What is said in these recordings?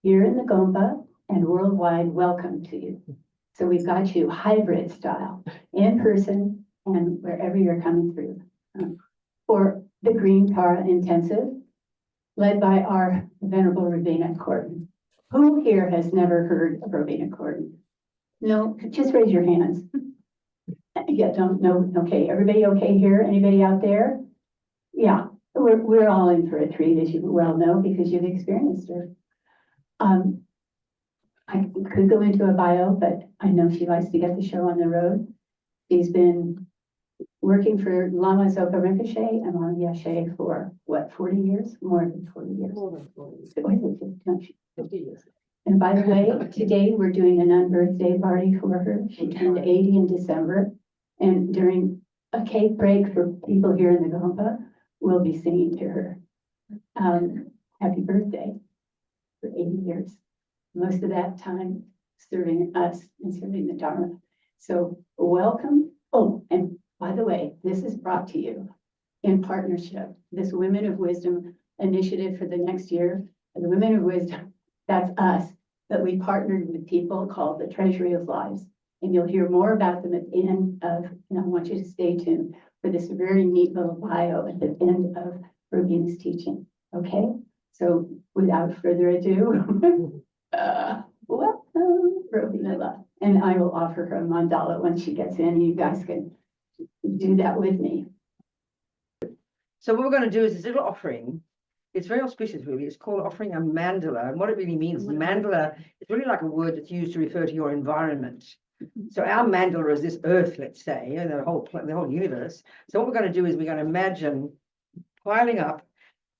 here in the Gompa and worldwide, welcome to you. So we've got you hybrid style, in person and wherever you're coming through. For the Green Tara Intensive, led by our Venerable Robina Courtin. Who here has never heard of Robina Courtin? No, just raise your hands. Yeah, don't know. Okay, everybody okay here? Anybody out there? Yeah, we're all in for a treat, as you well know, because you've experienced her. I could go into a bio, but I know she likes to get the show on the road. She's been working for Lama Zopa Rinpoche and Lama Yeshe for what, 40 years? More than 40 years. More than 40 years. No, 50 years. And by the way, today we're doing an unbirthday party for her. She turned 80 in December. And during a cake break for people here in the Gompa, we'll be singing to her. Happy birthday for 80 years. Most of that time serving us and serving the Dharma. So welcome. Oh, and by the way, this is brought to you in partnership. This Women of Wisdom initiative for the next year. And the Women of Wisdom, that's us, but we partnered with people called the Treasury of Lives. And you'll hear more about them at the end of, and I want you to stay tuned for this very neat little bio at the end of Robina's teaching. Okay, so without further ado, welcome, Robina. And I will offer her a mandala when she gets in. You guys can do that with me. So what we're going to do is this little offering. It's very auspicious, really. It's called offering a mandala. And what it really means, the mandala is really like a word that's used to refer to your environment. So our mandala is this earth, let's say, and the whole universe. So what we're going to do is we're going to imagine piling up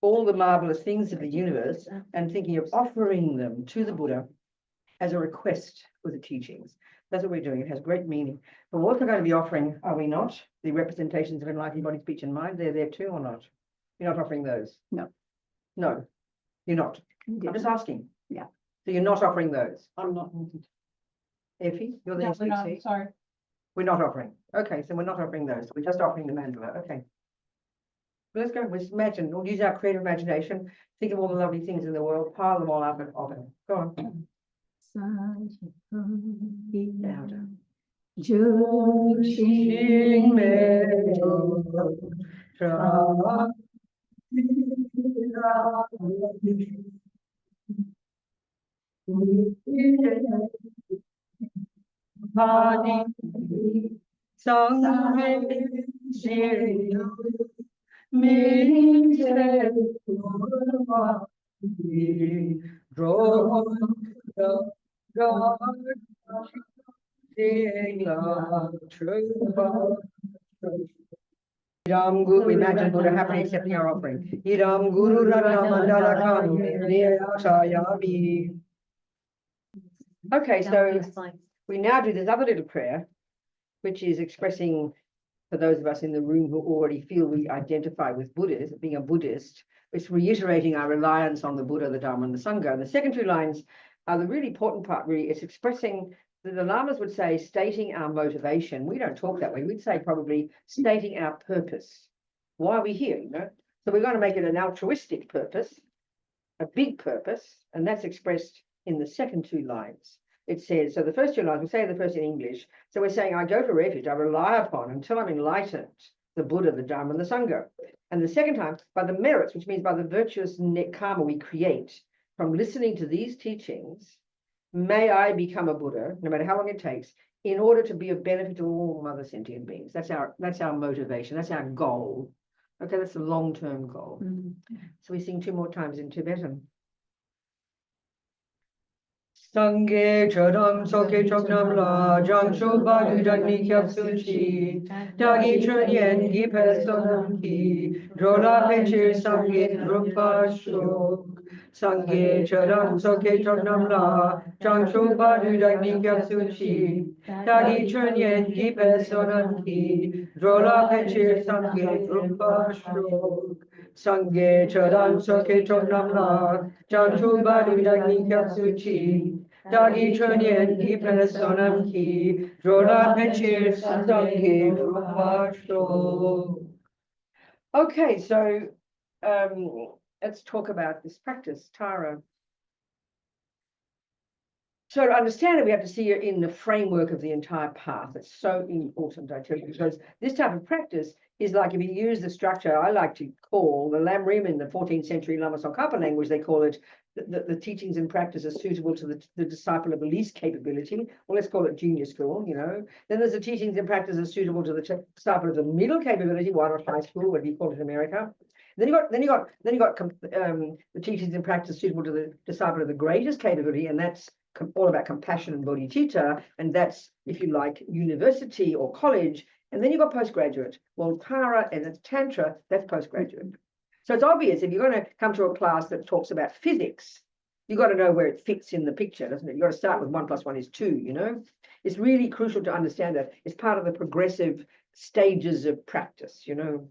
all the marvelous things of the universe and thinking of offering them to the Buddha as a request for the teachings. That's what we're doing. It has great meaning. But we're also going to be offering, are we not, the representations of enlightened body, speech, and mind? They're there too or not? You're not offering those? No. No, you're not. I'm just asking. Yeah. So you're not offering those? I'm not. Effie, you're the No, next we're not, speaker. sorry. We're not offering. Okay, so we're not offering those. We're just offering the mandala. Okay. Well, let's go. Let's imagine. We'll use our creative imagination. Think of all the lovely things in the world. Pile them all up and offer them. Go on. Louder. Idam Guru, imagine Buddha happily accepting our offering. Idam Guru Ratna Mandala Kami. Okay, so we now do this other little prayer, which is expressing, for those of us in the room who already feel we identify with Buddhas, being a Buddhist, it's reiterating our reliance on the Buddha, the Dharma, and the Sangha. And the second two lines are the really important part, really. It's expressing, the Lamas would say, stating our motivation. We don't talk that way. We'd say probably stating our purpose. Why are we here, you know? So we're going to make it an altruistic purpose, a big purpose, and that's expressed in the second two lines. It says, so the first two lines, we'll say the first in English. So we're saying, I go to refuge, I rely upon, until I'm enlightened, the Buddha, the Dharma, and the Sangha. And the second time, by the merits, which means by the virtuous karma we create from listening to these teachings, may I become a Buddha, no matter how long it takes, in order to be of benefit to all other sentient beings. That's our motivation, that's our goal. Okay, that's a long-term goal. So we sing two more times in Tibetan. Sangye chodam soke choknam la jangsho badu dagni kyap suchi dagi chunyen gi personam ki drola peche sangye rupa shok Sangye chodam soke choknam la jangsho badu dagni kyap suchi dagi chunyen gi personam ki drola peche sangye rupa shok Sangye chodam soke choknam la jangsho badu dagni kyap suchi Dagi chunyen ki personam ki drola peche sangye rupa. Okay, so let's talk about this practice, Tara. So to understand it, we have to see it in the framework of the entire path. It's so important, I tell you, because this type of practice is like, if you use the structure I like to call the Lamrim in the 14th century Lama Tsongkhapa language, they call it the teachings and practices suitable to the disciple of the least capability. Well, let's call it junior school, you know. Then there's the teachings and practices suitable to the disciple of the middle capability. Why not high school? What do you call it in America? Then you got the teachings and practice suitable to the disciple of the greatest capability, and that's all about compassion and bodhicitta, and that's, if you like, university or college. And then you've got postgraduate. Well, Tara and it's Tantra, that's postgraduate. So it's obvious if you're going to come to a class that talks about physics, you've got to know where it fits in the picture, doesn't it? You've got to start with 1 + 1 is 2, you know? It's really crucial to understand that. It's part of the progressive stages of practice, you know?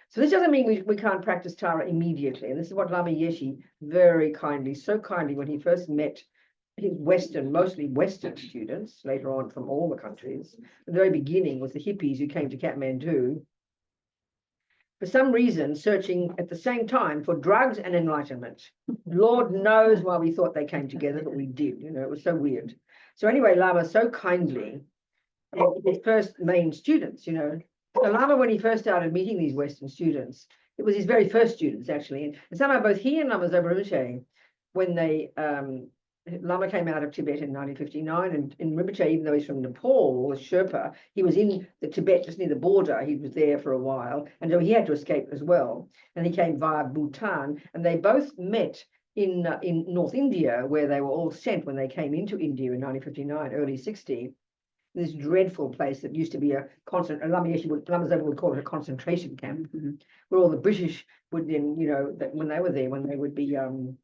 So this doesn't mean we can't practice Tara immediately. And this is what Lama Yeshe very kindly, so kindly, when he first met his mostly Western students, later on from all the countries. The very beginning was the hippies who came to Kathmandu, for some reason searching at the same time for drugs and enlightenment. Lord knows why we thought they came together, but we did, you know, it was so weird. So anyway, Lama so kindly, his first main students, you know. So Lama, when he first started meeting these Western students, it was his very first students, actually. And somehow both he and Lama Zopa Rinpoche, when they Lama came out of Tibet in 1959, and in Rinpoche, even though he's from Nepal, was Sherpa, he was in the Tibet, just near the border. He was there for a while, and so he had to escape as well. And he came via Bhutan, and they both met in North India, where they were all sent when they came into India in 1959, early 60. This dreadful place that used to be a constant, Lama Zopa would call it a concentration camp, where all the British would then, you know, that when they were there, when they would be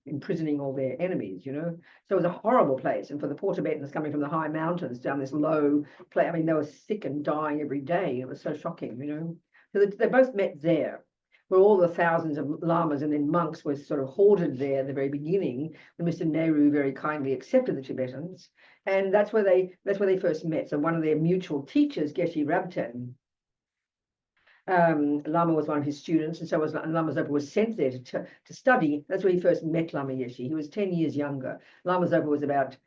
imprisoning all their enemies, you know. So it was a horrible place. And for the poor Tibetans coming from the high mountains down this low place, I mean, they were sick and dying every day. It was so shocking, you know. So they both met there, where all the thousands of lamas and then monks were sort of hoarded there at the very beginning, when Mr. Nehru very kindly accepted the Tibetans. And that's where they first met. So one of their mutual teachers, Geshe Rabten, Lama was one of his students, and so was Lama Zopa was sent there to study. That's where he first met Lama Yeshe. He was 10 years younger. Lama Zopa was about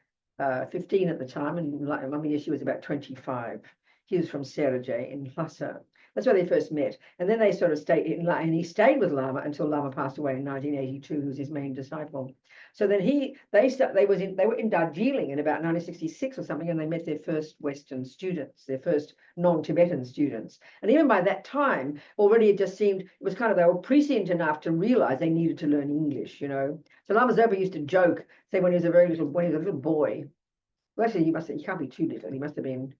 15 at the time, and Lama Yeshe was about 25. He was from Serajay in Lhasa. That's where they first met. And then they sort of stayed, and he stayed with Lama until Lama passed away in 1982, who was his main disciple. So then they were in Darjeeling in about 1966 or something, and they met their first Western students, their first non-Tibetan students. And even by that time, already it just seemed, it was kind of, they were prescient enough to realize they needed to learn English, you know. So Lama Zopa used to joke, say when he was a little boy, well, actually, he can't be too little. He must have been,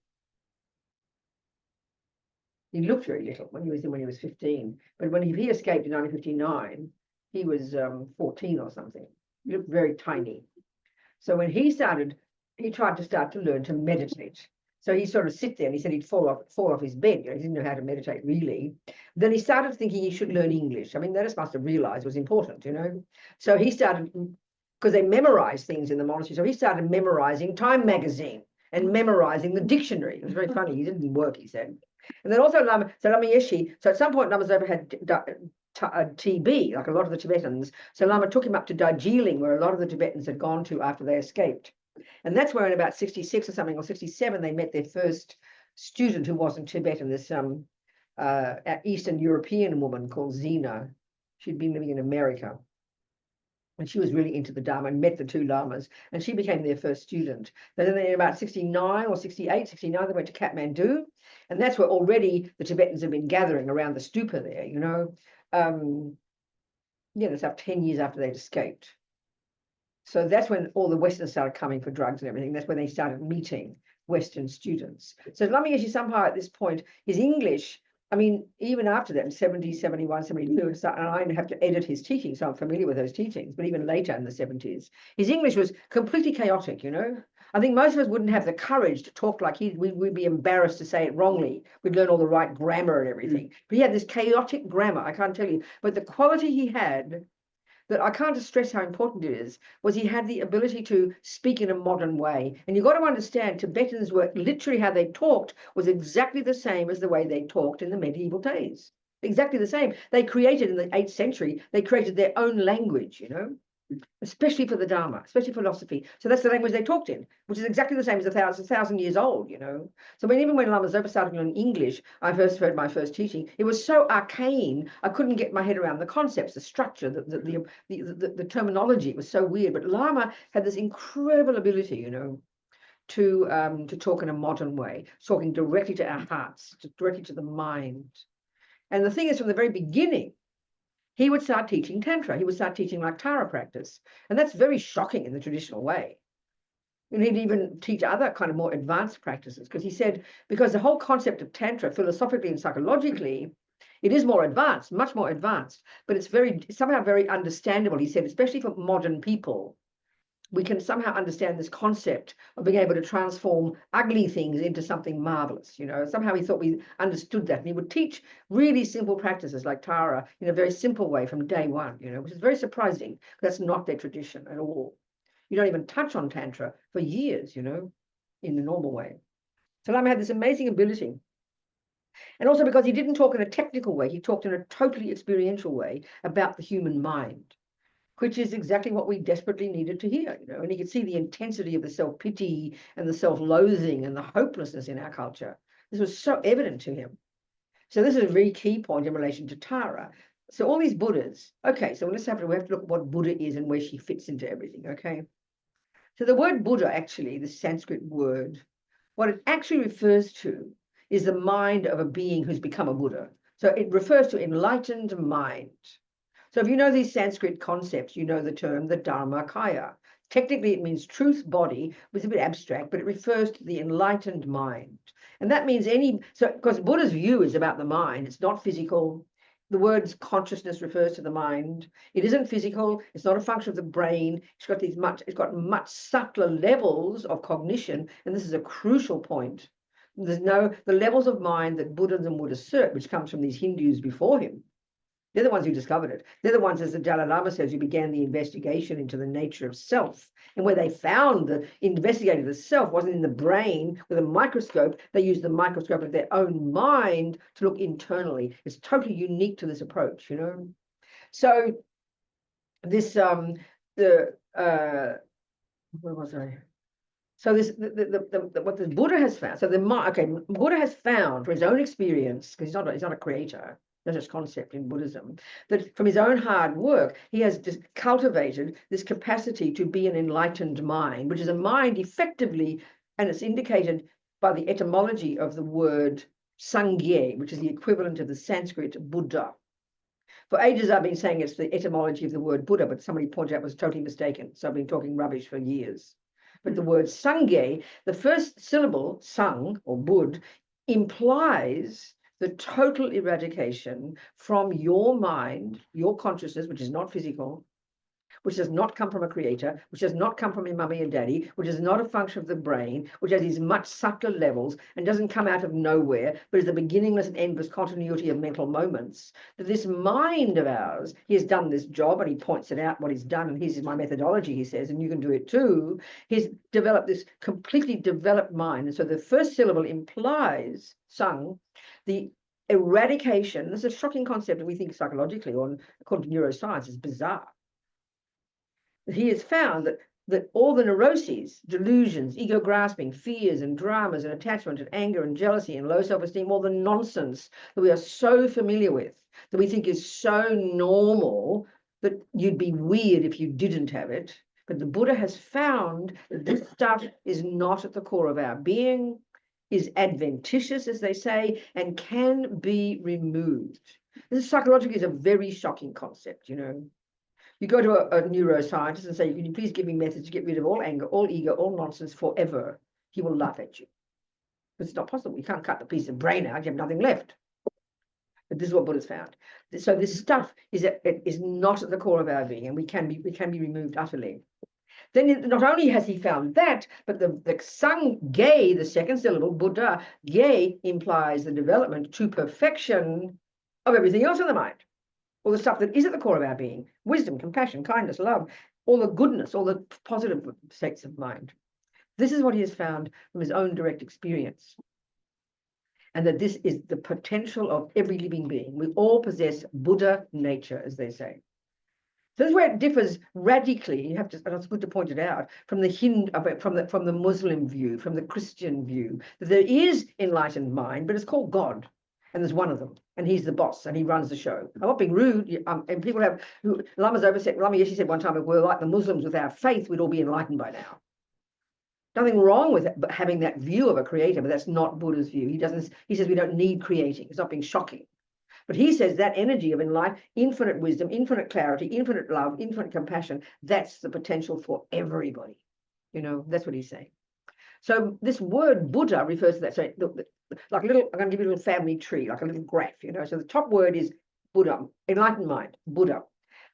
he looked very little when he was 15. But when he escaped in 1959, he was 14 or something. He looked very tiny. So when he tried to start to learn to meditate. So he sort of sit there, and he said he'd fall off his bed. You know, he didn't know how to meditate really. Then he started thinking he should learn English. I mean, they just must have realized it was important, you know. So he started, because they memorized things in the monastery. So he started memorizing Time magazine and memorizing the dictionary. It was very funny. It didn't work, he said. And then also Lama Yeshe. So at some point, Lama Zopa had TB, like a lot of the Tibetans. So Lama took him up to Darjeeling, where a lot of the Tibetans had gone to after they escaped. And that's where in about 66 or something, or 67, they met their first student who wasn't Tibetan, this Eastern European woman called Zina. She'd been living in America. And she was really into the Dharma and met the two Lamas, and she became their first student. And then in about 69 or 68, 69, they went to Kathmandu, and that's where already the Tibetans had been gathering around the stupa there, you know. Yeah, that's about 10 years after they'd escaped. So that's when all the Westerners started coming for drugs and everything. That's when they started meeting Western students. So Lama Yeshe somehow at this point, his English, I mean, even after that, in 70, 71, 72, and I have to edit his teachings, so I'm familiar with those teachings, but even later in the 70s, his English was completely chaotic, you know. I think most of us wouldn't have the courage to talk like we'd be embarrassed to say it wrongly. We'd learn all the right grammar and everything. But he had this chaotic grammar, I can't tell you. But the quality he had, that I can't stress how important it is, was he had the ability to speak in a modern way. And you've got to understand, Tibetans were literally, how they talked was exactly the same as the way they talked in the medieval days. Exactly the same. They created in the 8th century, they created their own language, you know. especially for the Dharma, especially philosophy. So that's the language they talked in, which is exactly the same as a thousand years old, you know. So even when Lama Zopa started learning English, I first heard my first teaching, it was so arcane, I couldn't get my head around the concepts, the structure, the terminology. It was so weird. But Lama had this incredible ability, you know, to talk in a modern way, talking directly to our hearts, directly to the mind. And the thing is, from the very beginning, he would start teaching tantra. He would start teaching like Tara practice. And that's very shocking in the traditional way. And he'd even teach other kind of more advanced practices, because he said, because the whole concept of tantra, philosophically and psychologically, it is more advanced, much more advanced, but it's somehow very understandable. He said, especially for modern people, we can somehow understand this concept of being able to transform ugly things into something marvelous. You know, somehow he thought we understood that. And he would teach really simple practices like Tara in a very simple way from day one, you know, which is very surprising. That's not their tradition at all. You don't even touch on Tantra for years, you know, in the normal way. So Lama had this amazing ability. And also because he didn't talk in a technical way, he talked in a totally experiential way about the human mind, which is exactly what we desperately needed to hear, you know. And he could see the intensity of the self-pity and the self-loathing and the hopelessness in our culture. This was so evident to him. So this is a very key point in relation to Tara. So all these Buddhas, okay, so we have to look at what Buddha is and where she fits into everything, okay? So the word Buddha, actually, the Sanskrit word, what it actually refers to is the mind of a being who's become a Buddha. So it refers to enlightened mind. So if you know these Sanskrit concepts, you know the term the Dharmakaya. Technically, it means truth body, which is a bit abstract, but it refers to the enlightened mind. And that means because Buddha's view is about the mind, it's not physical. The word consciousness refers to the mind. It isn't physical. It's not a function of the brain. It's got much subtler levels of cognition. And this is a crucial point. The levels of mind that Buddhism would assert, which comes from these Hindus before him. They're the ones who discovered it. They're the ones, as the Dalai Lama says, who began the investigation into the nature of self. And where they found the investigating the self wasn't in the brain with a microscope. They used the microscope of their own mind to look internally. It's totally unique to this approach, you know. So this where was I? So this what the Buddha has found. So Buddha has found from his own experience, because he's not a creator. That's just concept in Buddhism, that from his own hard work, he has just cultivated this capacity to be an enlightened mind, which is a mind effectively, and it's indicated by the etymology of the word Sangye, which is the equivalent of the Sanskrit Buddha. For ages, I've been saying it's the etymology of the word Buddha, but somebody pointed out it was totally mistaken. So I've been talking rubbish for years. But the word Sangye, the first syllable, sang or bud, implies the total eradication from your mind, your consciousness, which is not physical, which does not come from a creator, which does not come from your mummy and daddy, which is not a function of the brain, which has these much subtler levels and doesn't come out of nowhere, but is the beginningless and endless continuity of mental moments. That this mind of ours, he has done this job and he points it out what he's done, and here's my methodology, he says, and you can do it too. He's developed this completely developed mind. And so the first syllable implies, sang, the eradication. This is a shocking concept that we think psychologically, or according to neuroscience, is bizarre. He has found that all the neuroses, delusions, ego grasping, fears and dramas and attachment and anger and jealousy and low self-esteem, all the nonsense that we are so familiar with, that we think is so normal that you'd be weird if you didn't have it. But the Buddha has found that this stuff is not at the core of our being, is adventitious, as they say, and can be removed. This psychologically is a very shocking concept, you know. You go to a neuroscientist and say, can you please give me methods to get rid of all anger, all ego, all nonsense forever? He will laugh at you. But it's not possible. You can't cut the piece of brain out. You have nothing left. But this is what Buddha's found. So this stuff is not at the core of our being, and we can be removed utterly. Then not only has he found that, but the sang ge, the second syllable, Buddha, ge implies the development to perfection of everything else in the mind. All the stuff that is at the core of our being, wisdom, compassion, kindness, love, all the goodness, all the positive states of mind. This is what he has found from his own direct experience. And that this is the potential of every living being. We all possess Buddha nature, as they say. So this is where it differs radically. You have to, and it's good to point it out, from the Hindu, from the Muslim view, from the Christian view, that there is enlightened mind, but it's called God, and there's one of them, and he's the boss, and he runs the show. I'm not being rude, and people have, Lama Yeshe said one time, if we're like the Muslims with our faith, we'd all be enlightened by now. Nothing wrong with it, but having that view of a creator, but that's not Buddha's view. He says we don't need creating. It's not being shocking. But he says that energy of enlightenment, infinite wisdom, infinite clarity, infinite love, infinite compassion, that's the potential for everybody. That's what he's saying. So this word Buddha refers to that. So like I'm going to give you a little family tree, like a little graph, So the top word is Buddha, enlightened mind, Buddha.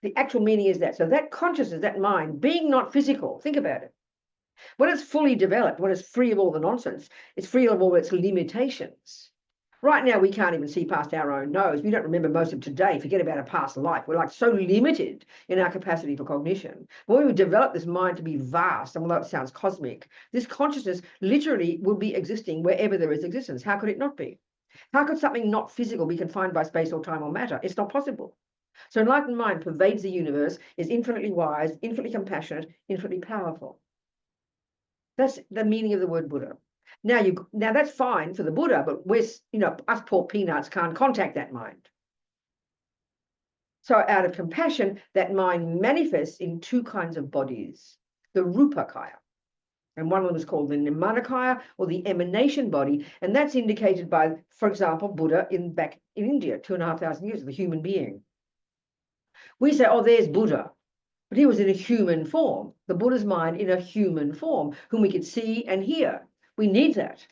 The actual meaning is that. So that consciousness, that mind, being not physical, think about it. When it's fully developed, when it's free of all the nonsense, it's free of all its limitations. Right now, we can't even see past our own nose. We don't remember most of today. Forget about a past life. We're like so limited in our capacity for cognition. When we develop this mind to be vast, and although it sounds cosmic, this consciousness literally will be existing wherever there is existence. How could it not be? How could something not physical be confined by space or time or matter? It's not possible. So enlightened mind pervades the universe, is infinitely wise, infinitely compassionate, infinitely powerful. That's the meaning of the word Buddha. Now that's fine for the Buddha, but us poor peanuts can't contact that mind. So out of compassion, that mind manifests in two kinds of bodies, the Rupakaya. And one of them is called the Nirmanakaya, or the emanation body. And that's indicated by, for example, Buddha back in India, 2,500 years, the human being. We say, oh, there's Buddha. But he was in a human form, the Buddha's mind in a human form, whom we could see and hear. We need that.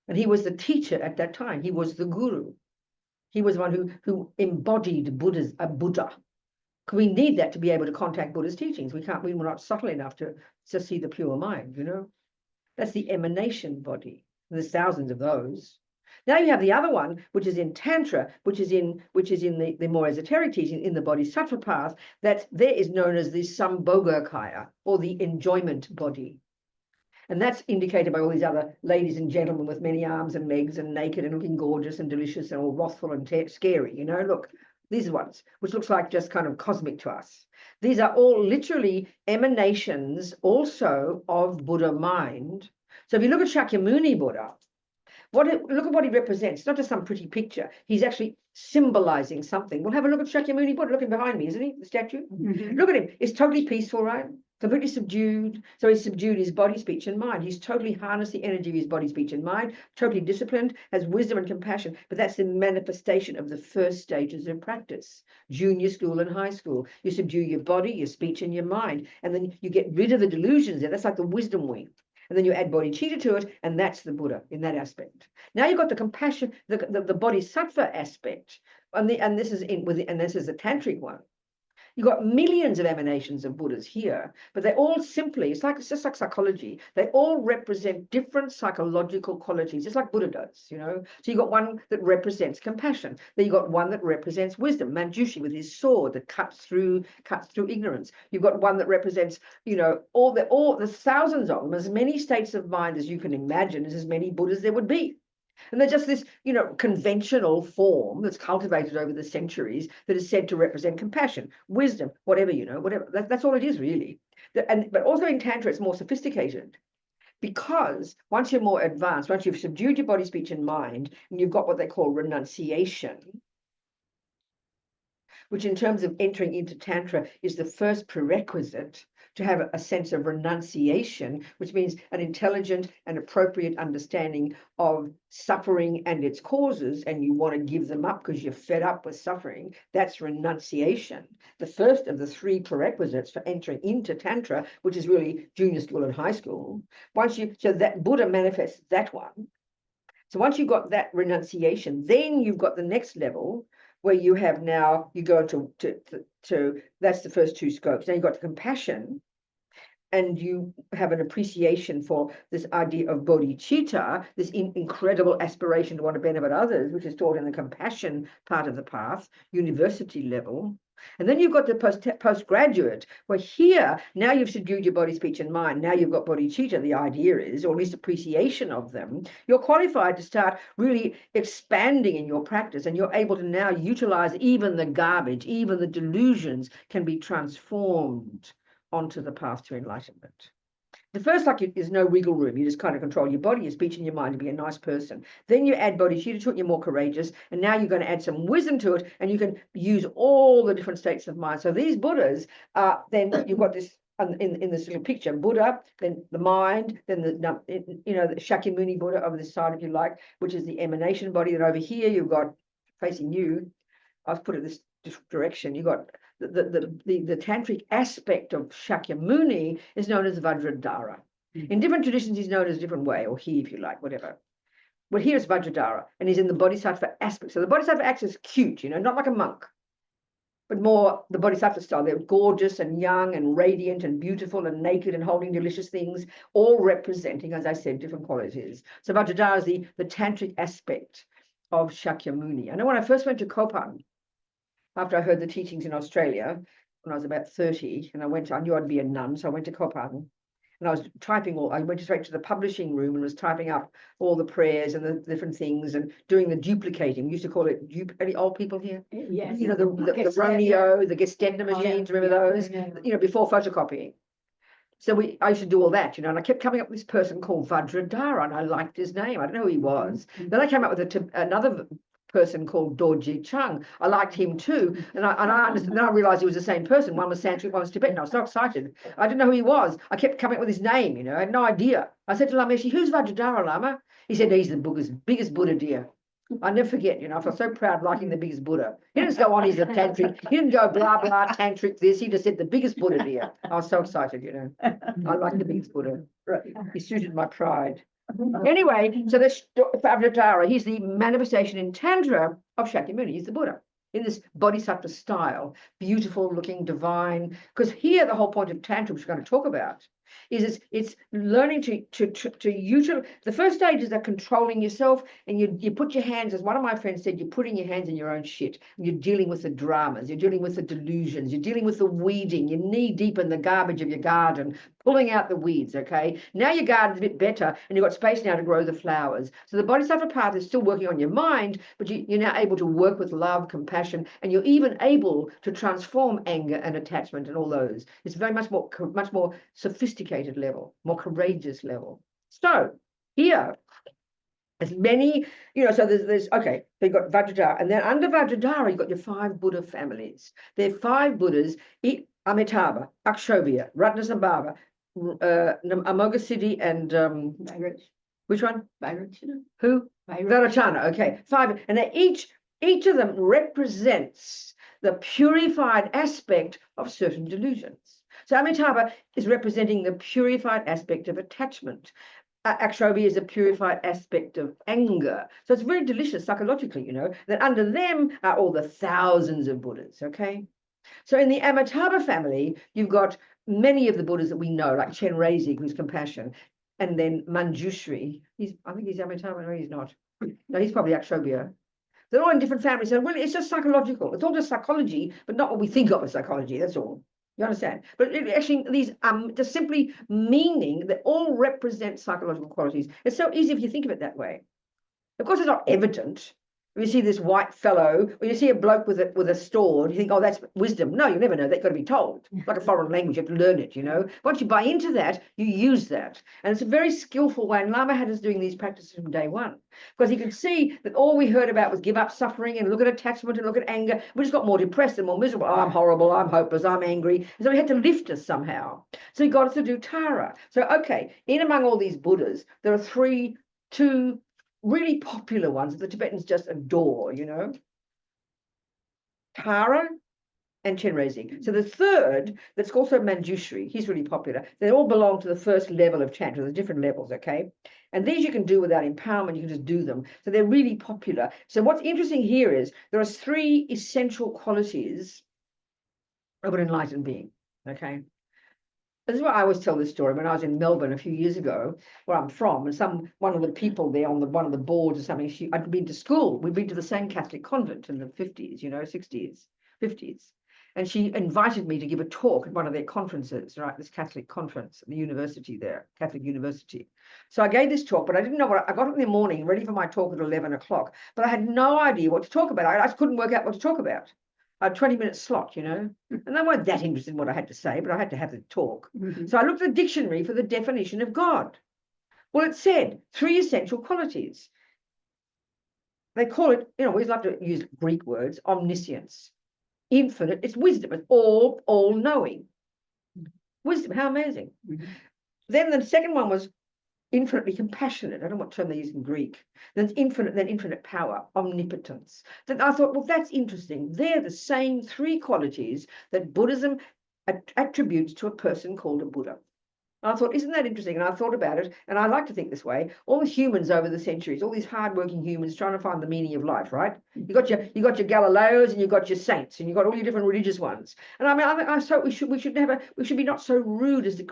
And he was the teacher at that time. He was the guru. He was one who embodied a Buddha. We need that to be able to contact Buddha's teachings. We're not subtle enough to see the pure mind, That's the emanation body. And there's thousands of those. Now you have the other one, which is in Tantra, which is in the more esoteric teaching, in the Bodhisattva path, that there is known as the Sambhogakaya, or the enjoyment body. And that's indicated by all these other ladies and gentlemen with many arms and legs and naked and looking gorgeous and delicious and all wrathful and scary, Look, these ones, which looks like just kind of cosmic to us. These are all literally emanations also of Buddha mind. So if you look at Shakyamuni Buddha, look at what he represents. It's not just some pretty picture. He's actually symbolizing something. We'll have a look at Shakyamuni Buddha, looking behind me, isn't he? The statue. Mm-hmm. Look at him. It's totally peaceful, right? Completely subdued. So he's subdued his body, speech, and mind. He's totally harnessed the energy of his body, speech, and mind, totally disciplined, has wisdom and compassion. But that's the manifestation of the first stages of practice. Junior school and high school. You subdue your body, your speech, and your mind. And then you get rid of the delusions there. That's like the wisdom wing. And then you add bodhicitta to it, and that's the Buddha in that aspect. Now you've got the compassion, the bodhisattva aspect, and this is the tantric one. You've got millions of emanations of Buddhas here, but they all simply, it's just like psychology, they all represent different psychological qualities, just like Buddha does, So you've got one that represents compassion. Then you've got one that represents wisdom, Manjushri with his sword that cuts through ignorance. You've got one that represents, all the thousands of them, as many states of mind as you can imagine, as many Buddhas there would be. And they're just this, conventional form that's cultivated over the centuries that is said to represent compassion, wisdom, whatever, whatever. That's all it is, really. But also in Tantra, it's more sophisticated. Because once you're more advanced, once you've subdued your body, speech, and mind, and you've got what they call renunciation, which in terms of entering into Tantra is the first prerequisite to have a sense of renunciation, which means an intelligent and appropriate understanding of suffering and its causes, and you want to give them up because you're fed up with suffering. That's renunciation. The first of the three prerequisites for entering into Tantra, which is really junior school and high school. So that Buddha manifests that one. So once you've got that renunciation, then you've got the next level, where you have now, you go to that's the first two scopes. Now you've got the compassion, and you have an appreciation for this idea of bodhicitta, this incredible aspiration to want to benefit others, which is taught in the compassion part of the path, university level. And then you've got the postgraduate, where here, now you've subdued your body, speech, and mind. Now you've got bodhicitta, the idea is, or at least appreciation of them. You're qualified to start really expanding in your practice, and you're able to now utilize even the garbage, even the delusions can be transformed onto the path to enlightenment. The first, is no wiggle room. You just kind of control your body, your speech, and your mind to be a nice person. Then you add bodhicitta to it, you're more courageous. And now you're going to add some wisdom to it, and you can use all the different states of mind. So these Buddhas, then you've got this in this little picture, Buddha, then the mind, then the Shakyamuni Buddha over this side, if you like, which is the emanation body. And over here, you've got, facing you, I've put it this direction, you've got the tantric aspect of Shakyamuni is known as Vajradhara. In different traditions, he's known as a different way, or he, if you like, whatever. But here it's Vajradhara, and he's in the bodhisattva aspect. So the bodhisattva acts as cute, not like a monk, but more the bodhisattva style. They're gorgeous and young and radiant and beautiful and naked and holding delicious things, all representing, as I said, different qualities. So Vajradhara is the tantric aspect of Shakyamuni. I know when I first went to Kopan, after I heard the teachings in Australia, when I was about 30, and I knew I'd be a nun, so I went to Kopan, and I was I went straight to the publishing room and was typing up all the prayers and the different things and doing the duplicating. We used to call it, any old people here? Yes. The Romeo, the Gestenda machines, remember those? Before photocopying. So I used to do all that, and I kept coming up with this person called Vajradhara, and I liked his name. I don't know who he was. Then I came up with another person called Dorji Chung. I liked him too, and I understood. Then I realized he was the same person. One was Sanskrit, one was Tibetan. I was so excited. I didn't know who he was. I kept coming up with his name. I had no idea. I said to Lameshi, "Who's Vajradhara, Lama?" He said, "He's the biggest Buddha, dear." I never forget. I felt so proud liking the biggest Buddha. He didn't go on, he's a tantric. He didn't go blah blah tantric this. He just said the biggest Buddha, dear. I was so excited. I liked the biggest Buddha. He suited my pride. Anyway, so this Vajradhara, he's the manifestation in Tantra of Shakyamuni. He's the Buddha in this bodhisattva style, beautiful looking, divine. Because here, the whole point of Tantra, which we're going to talk about, is it's learning to utilize. The first stage is that controlling yourself, and you put your hands, as one of my friends said, you're putting your hands in your own shit. You're dealing with the dramas, you're dealing with the delusions, you're dealing with the weeding. You're knee deep in the garbage of your garden, pulling out the weeds. Okay, now your garden's a bit better, and you've got space now to grow the flowers. So the bodhisattva path is still working on your mind, but you're now able to work with love, compassion, and you're even able to transform anger and attachment and all those. It's very much more sophisticated level, more courageous level. So here, as many, so there's okay, so you've got Vajradhara, and then under Vajradhara, you've got your 5 Buddha families. There are 5 Buddhas: Amitabha, Akshobhya, Ratnasambhava, Amoghasiddhi, and which one? Vairocana. Who? Vairocana. Okay, 5, and they each of them represents the purified aspect of certain delusions. So Amitabha is representing the purified aspect of attachment. Akshobhya is a purified aspect of anger. So it's very delicious psychologically, that under them are all the thousands of Buddhas, okay? So in the Amitabha family, you've got many of the Buddhas that we know, like Chenrezig, who's compassion, and then Manjushri. I think he's Amitabha, no, he's not. No, he's probably Akshobhya. They're all in different families. So really, it's just psychological. It's all just psychology, but not what we think of as psychology, that's all. You understand? But actually, these just simply meaning that all represent psychological qualities. It's so easy if you think of it that way. Of course, it's not evident. When you see this white fellow, or you see a bloke with a sword, you think, oh, that's wisdom. No, you never know. They've got to be told. Like a foreign language, you have to learn it, Once you buy into that, you use that. And it's a very skillful way. And Lama had us doing these practices from day one. Because he could see that all we heard about was give up suffering and look at attachment and look at anger. We just got more depressed and more miserable. Oh, I'm horrible, I'm hopeless, I'm angry. And so he had to lift us somehow. So he got us to do Tara. So, okay, in among all these Buddhas, there are two really popular ones that the Tibetans just adore, Tara and Chenrezig. So the third, that's also Manjushri, he's really popular. They all belong to the first level of Tantra. There's different levels, okay? And these you can do without empowerment, you can just do them. So they're really popular. So what's interesting here is there are 3 essential qualities of an enlightened being, okay? This is why I always tell this story. When I was in Melbourne a few years ago, where I'm from, and one of the people there on one of the boards or something, I'd been to school. We'd been to the same Catholic convent in the 50s, 60s, 50s. And she invited me to give a talk at one of their conferences, right? This Catholic conference at the university there, Catholic University. So I gave this talk, but I didn't know what I got up in the morning, ready for my talk at 11 o'clock, but I had no idea what to talk about. I just couldn't work out what to talk about. A 20-minute slot, you know, and they weren't that interested in what I had to say, but I had to have the talk. So I looked at the dictionary for the definition of God. Well, it said 3 essential qualities. They call it, you know, we love to use Greek words, omniscience. Infinite, it's wisdom, it's all knowing. Wisdom, how amazing. Then the second one was infinitely compassionate. I don't know what term they use in Greek. Then infinite power, omnipotence. Then I thought, well, that's interesting. They're the same 3 qualities that Buddhism attributes to a person called a Buddha. I thought, isn't that interesting? And I thought about it, and I like to think this way. All the humans over the centuries, all these hardworking humans trying to find the meaning of life, right? You got your Galileos, and you got your saints, and you got all your different religious ones. And I mean, I thought we should be not so rude as to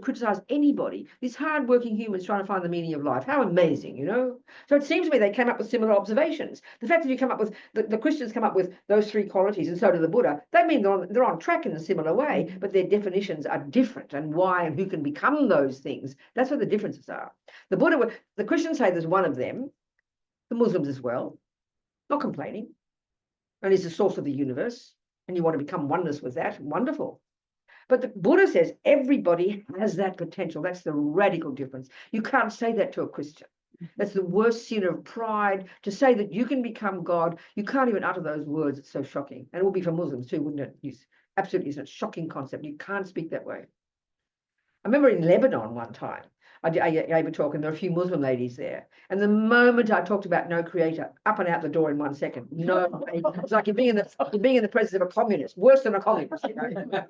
criticize anybody. These hardworking humans trying to find the meaning of life. How amazing, you know? So it seems to me they came up with similar observations. The fact that you come up with the Christians come up with those 3 qualities, and so do the Buddha. They mean they're on track in a similar way, but their definitions are different. And why and who can become those things. That's what the differences are. The Christians say there's one of them, the Muslims as well, not complaining, and is the source of the universe, and you want to become oneness with that, wonderful. But the Buddha says everybody has that potential. That's the radical difference. You can't say that to a Christian. That's the worst sin of pride, to say that you can become God. You can't even utter those words. It's so shocking. And it will be for Muslims too, wouldn't it? Absolutely, it's a shocking concept. You can't speak that way. I remember in Lebanon one time, I gave a talk, and there were a few Muslim ladies there. And the moment I talked about no creator, up and out the door in 1 second. No, it's like you're being in the presence of a communist, worse than a communist. You know?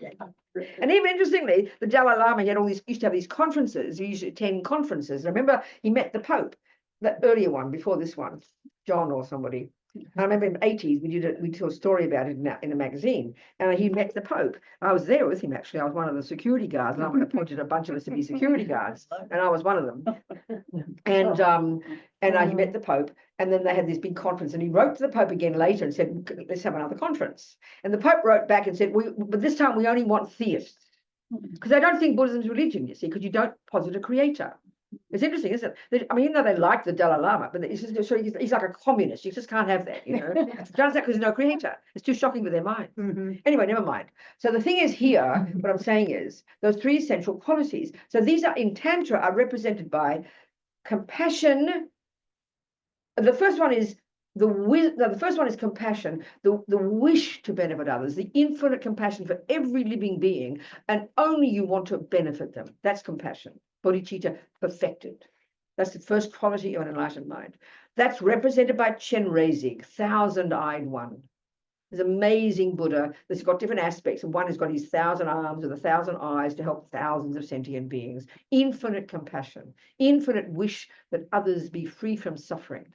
And even interestingly, the Dalai Lama used to have these conferences. He used to attend conferences. And I remember he met the Pope, the earlier one before this one, John or somebody. I remember in the 80s, we told a story about it in a magazine, and he met the Pope. I was there with him, actually. I was one of the security guards, and I appointed a bunch of us to be security guards, and I was one of them. And he met the Pope, and then they had this big conference, and he wrote to the Pope again later and said, let's have another conference. And the Pope wrote back and said, but this time we only want theists, because they don't think Buddhism is religion, you see, because you don't posit a creator. It's interesting, isn't it? I mean, even though they like the Dalai Lama, but he's like a communist. You just can't have that, you know. Just that because there's no creator. It's too shocking for their mind. Anyway, never mind. So the thing is here, what I'm saying is those 3 essential qualities. So these are in Tantra are represented by compassion. The first one is the first one is compassion, the wish to benefit others, the infinite compassion for every living being, and only you want to benefit them. That's compassion. Bodhicitta, perfected. That's the first quality of an enlightened mind. That's represented by Chenrezig, 1,000-eyed one. This amazing Buddha that's got different aspects, and one has got his 1,000 arms with 1,000 eyes to help thousands of sentient beings. Infinite compassion, infinite wish that others be free from suffering.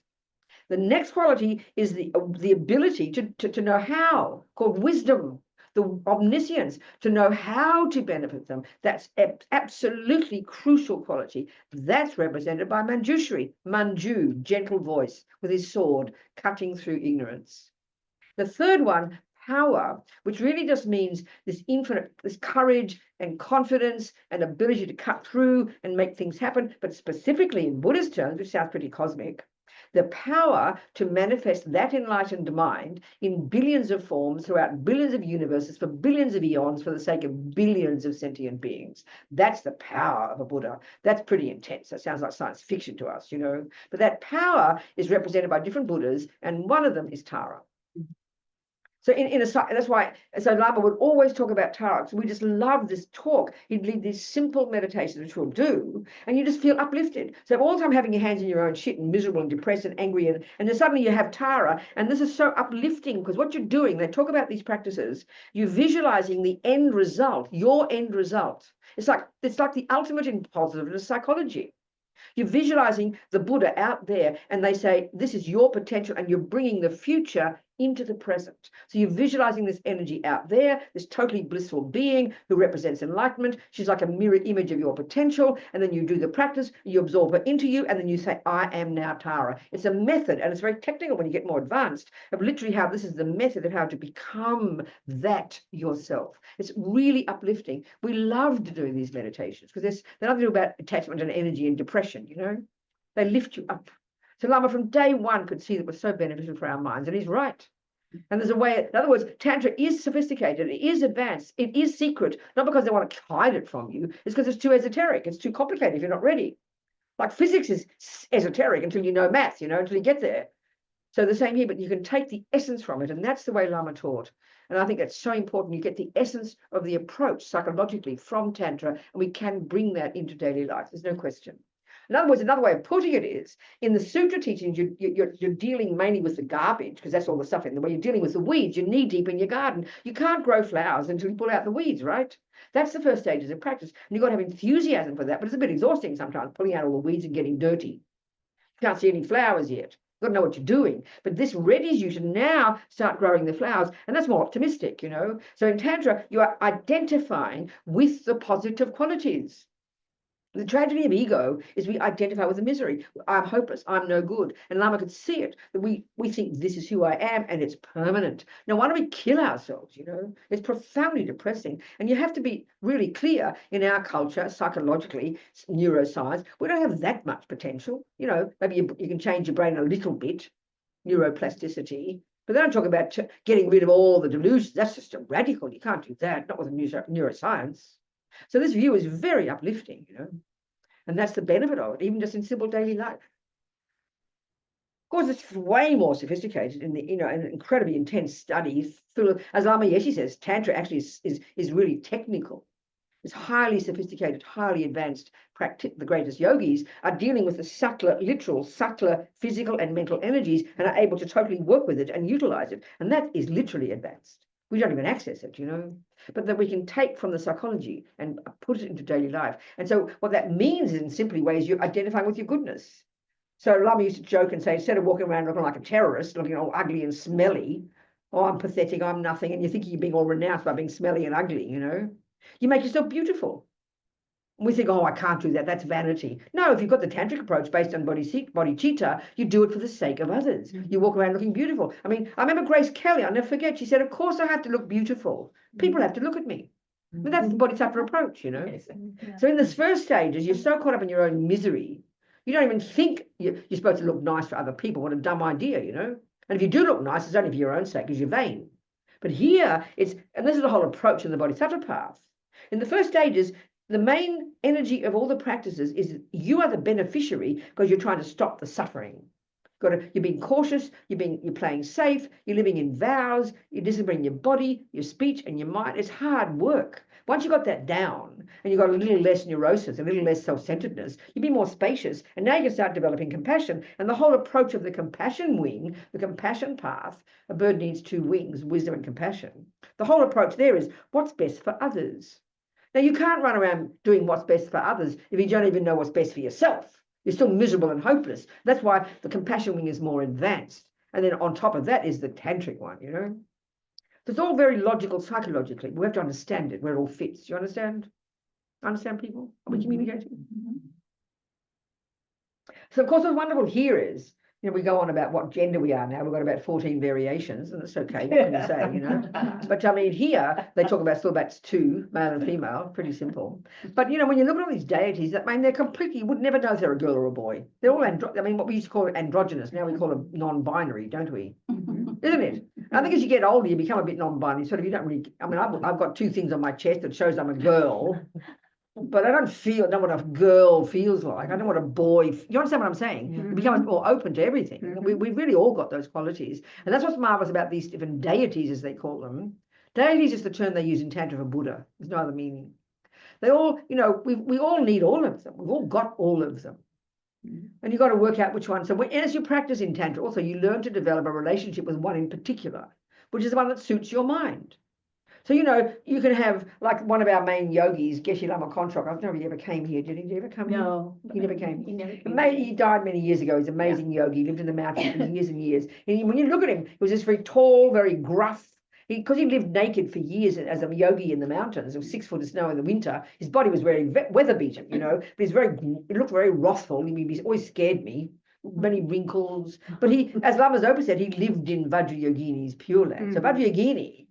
The next quality is the ability to know how, called wisdom. The omniscience, to know how to benefit them. That's absolutely crucial quality. That's represented by Manjushri, Manju, gentle voice, with his sword, cutting through ignorance. The third one, power, which really just means this courage and confidence and ability to cut through and make things happen, but specifically in Buddhist terms, which sounds pretty cosmic, the power to manifest that enlightened mind in billions of forms throughout billions of universes for billions of eons for the sake of billions of sentient beings. That's the power of a Buddha. That's pretty intense. That sounds like science fiction to us, you know. But that power is represented by different Buddhas, and one of them is Tara. So that's why Lama would always talk about Tara. So we just love this talk. He'd lead these simple meditations, which we'll do, and you just feel uplifted. So all the time having your hands in your own shit and miserable and depressed and angry, and then suddenly you have Tara, and this is so uplifting because what you're doing, they talk about these practices, you're visualizing the end result, your end result. It's like the ultimate in positive psychology. You're visualizing the Buddha out there, and they say, this is your potential, and you're bringing the future into the present. So you're visualizing this energy out there, this totally blissful being who represents enlightenment. She's like a mirror image of your potential. And then you do the practice, you absorb her into you, and then you say, I am now Tara. It's a method, and it's very technical when you get more advanced, of literally how this is the method of how to become that yourself. It's really uplifting. We love to do these meditations because they're nothing to do about attachment and energy and depression, you know. They lift you up. So Lama from day one could see that it was so beneficial for our minds, and he's right. And there's a way, in other words, Tantra is sophisticated, it is advanced, it is secret, not because they want to hide it from you, it's because it's too esoteric, it's too complicated if you're not ready. Like physics is esoteric until you know math, you know, until you get there. So the same here, but you can take the essence from it, and that's the way Lama taught. And I think it's so important you get the essence of the approach psychologically from Tantra, and we can bring that into daily life. There's no question. In other words, another way of putting it is, in the sutra teachings, you're dealing mainly with the garbage, because that's all the stuff in the way you're dealing with the weeds. You're knee deep in your garden. You can't grow flowers until you pull out the weeds, right? That's the first stages of practice. And you've got to have enthusiasm for that, but it's a bit exhausting sometimes, pulling out all the weeds and getting dirty. You can't see any flowers yet. You've got to know what you're doing. But this readies you to now start growing the flowers, and that's more optimistic, you know. So in Tantra, you are identifying with the positive qualities. The tragedy of ego is we identify with the misery. I'm hopeless. I'm no good. And Lama could see it, that we think this is who I am and it's permanent. Now, why don't we kill ourselves, you know? It's profoundly depressing. And you have to be really clear in our culture, psychologically, neuroscience, we don't have that much potential. You know, maybe you can change your brain a little bit, neuroplasticity. But they don't talk about getting rid of all the delusions. That's just a radical. You can't do that, not with neuroscience. So this view is very uplifting, you know, and that's the benefit of it, even just in simple daily life. Of course, it's way more sophisticated in the, you know, an incredibly intense study. As Lama Yeshe says, Tantra actually is really technical. It's highly sophisticated, highly advanced practice. The greatest yogis are dealing with the subtler physical and mental energies and are able to totally work with it and utilize it. And that is literally advanced. We don't even access it, you know, but that we can take from the psychology and put it into daily life. And so what that means in simply ways, you're identifying with your goodness. So Lama used to joke and say, instead of walking around looking like a terrorist, looking all ugly and smelly, oh, I'm pathetic, I'm nothing, and you're thinking you're being all renounced by being smelly and ugly, you know, you make yourself beautiful. We think, oh, I can't do that. That's vanity. No, if you've got the tantric approach based on bodhicitta, you do it for the sake of others. You walk around looking beautiful. I mean, I remember Grace Kelly, I'll never forget, she said, of course I have to look beautiful. People have to look at me. And that's the bodhisattva approach, you know. So in the first stages, you're so caught up in your own misery, you don't even think you're supposed to look nice for other people. What a dumb idea, you know. And if you do look nice, it's only for your own sake because you're vain. But here, and this is the whole approach in the bodhisattva path. In the first stages, the main energy of all the practices is you are the beneficiary because you're trying to stop the suffering. You're being cautious, you're playing safe, you're living in vows, you're disciplining your body, your speech, and your mind. It's hard work. Once you got that down and you've got a little less neurosis, a little less self-centeredness, you'll be more spacious. And now you can start developing compassion. And the whole approach of the compassion wing, the compassion path, a bird needs two wings, wisdom and compassion. The whole approach there is what's best for others. Now, you can't run around doing what's best for others if you don't even know what's best for yourself. You're still miserable and hopeless. That's why the compassion wing is more advanced. And then on top of that is the tantric one, you know. So it's all very logical psychologically. We have to understand it, where it all fits. Do you understand? Understand, people? Are we communicating? So, of course, what's wonderful here is, you know, we go on about what gender we are now. We've got about 14 variations, and it's okay. What can you say, you know? But I mean, here they talk about still about two, male and female, pretty simple. But you know, when you look at all these deities, I mean, they're completely. You would never know if they're a girl or a boy. They're all I mean, what we used to call androgynous, now we call them non-binary, don't we? Isn't it? I think as you get older, you become a bit non-binary. Sort of, you don't really. I mean, I've got two things on my chest that shows I'm a girl. But I don't know what a girl feels like. I don't know what a boy. You understand what I'm saying? You become more open to everything. We've really all got those qualities. And that's what's marvelous about these different deities, as they call them. Deities is the term they use in Tantra for Buddha. There's no other meaning. They all, you know, we all need all of them. We've all got all of them. And you've got to work out which one. So as you practice in Tantra, also you learn to develop a relationship with one in particular, which is the one that suits your mind. So, you know, you can have like one of our main yogis, Geshe Lama Kontrok. I don't know if he ever came here. Did he ever come here? No. He never came. He never came. He died many years ago. He's an amazing yogi. He lived in the mountains for years and years. And when you look at him, he was just very tall, very gruff. Because he lived naked for years as a yogi in the mountains. It was 6 foot of snow in the winter. His body was very weather beaten, you know. But he looked very wrathful. He always scared me. Many wrinkles. But he, as Lama Zopa said, he lived in Vajrayogini's Pure Land. So Vajrayogini,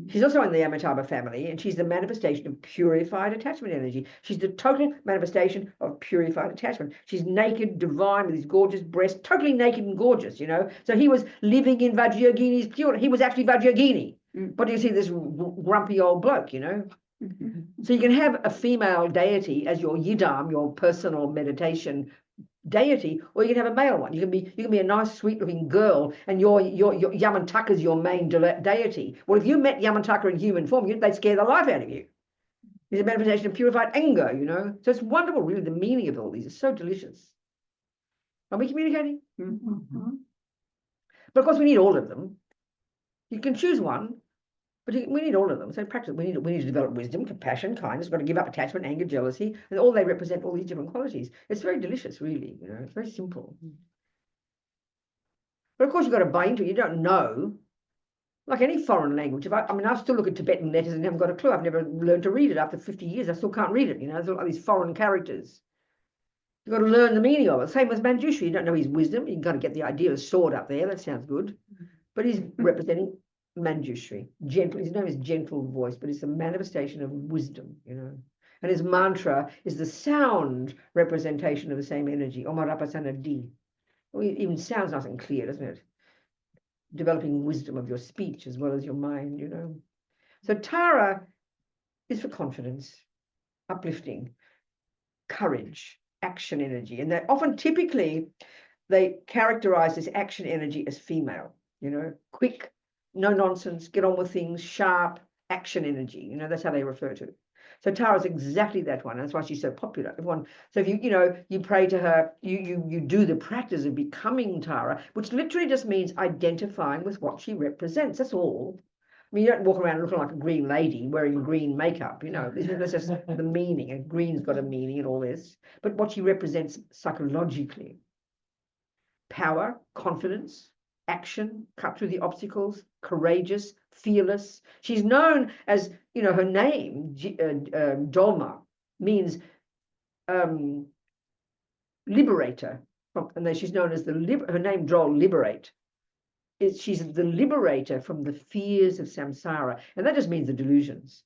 she's also in the Amitabha family, and she's the manifestation of purified attachment energy. She's the total manifestation of purified attachment. She's naked, divine, with his gorgeous breasts, totally naked and gorgeous, you know. So he was living in Vajrayogini's Pure. He was actually Vajrayogini. But you see this grumpy old bloke, you know. So you can have a female deity as your yidam, your personal meditation deity, or you can have a male one. You can be a nice, sweet-looking girl, and your Yamantaka is your main deity. Well, if you met Yamantaka in human form, they'd scare the life out of you. It's a manifestation of purified anger, you know. So it's wonderful, really. The meaning of all these is so delicious. Are we communicating? But of course, we need all of them. You can choose one, but we need all of them. So practice. We need to develop wisdom, compassion, kindness. We've got to give up attachment, anger, jealousy, and all they represent all these different qualities. It's very delicious, really. You know, it's very simple. But of course, you've got to buy into it. You don't know. Like any foreign language. I still look at Tibetan letters and haven't got a clue. I've never learned to read it. After 50 years, I still can't read it. You know, there's all these foreign characters. You've got to learn the meaning of it. Same with Manjushri. You don't know his wisdom. You've got to get the idea of sword up there. That sounds good. But he's representing Manjushri, gentle. His name is Gentle Voice, but it's a manifestation of wisdom, you know. And his mantra is the sound representation of the same energy. Omarapasana D. Well, it even sounds nice and clear, doesn't it? Developing wisdom of your speech as well as your mind, you know. So Tara is for confidence, uplifting, courage, action energy, and that often typically they characterize this action energy as female, you know, quick, no nonsense, get on with things, sharp, action energy. You know, that's how they refer to it. So Tara's exactly that one. That's why she's so popular. Everyone. So if you pray to her, you do the practice of becoming Tara, which literally just means identifying with what she represents. That's all. I mean, you don't walk around looking like a green lady wearing green makeup. You know, that's just the meaning. And green's got a meaning in all this. But what she represents psychologically: power, confidence, action, cut through the obstacles, courageous, fearless. She's known as, you know, her name, Dolma, means liberator. And then she's known as her name, Drol, liberate. She's the liberator from the fears of samsara. And that just means the delusions.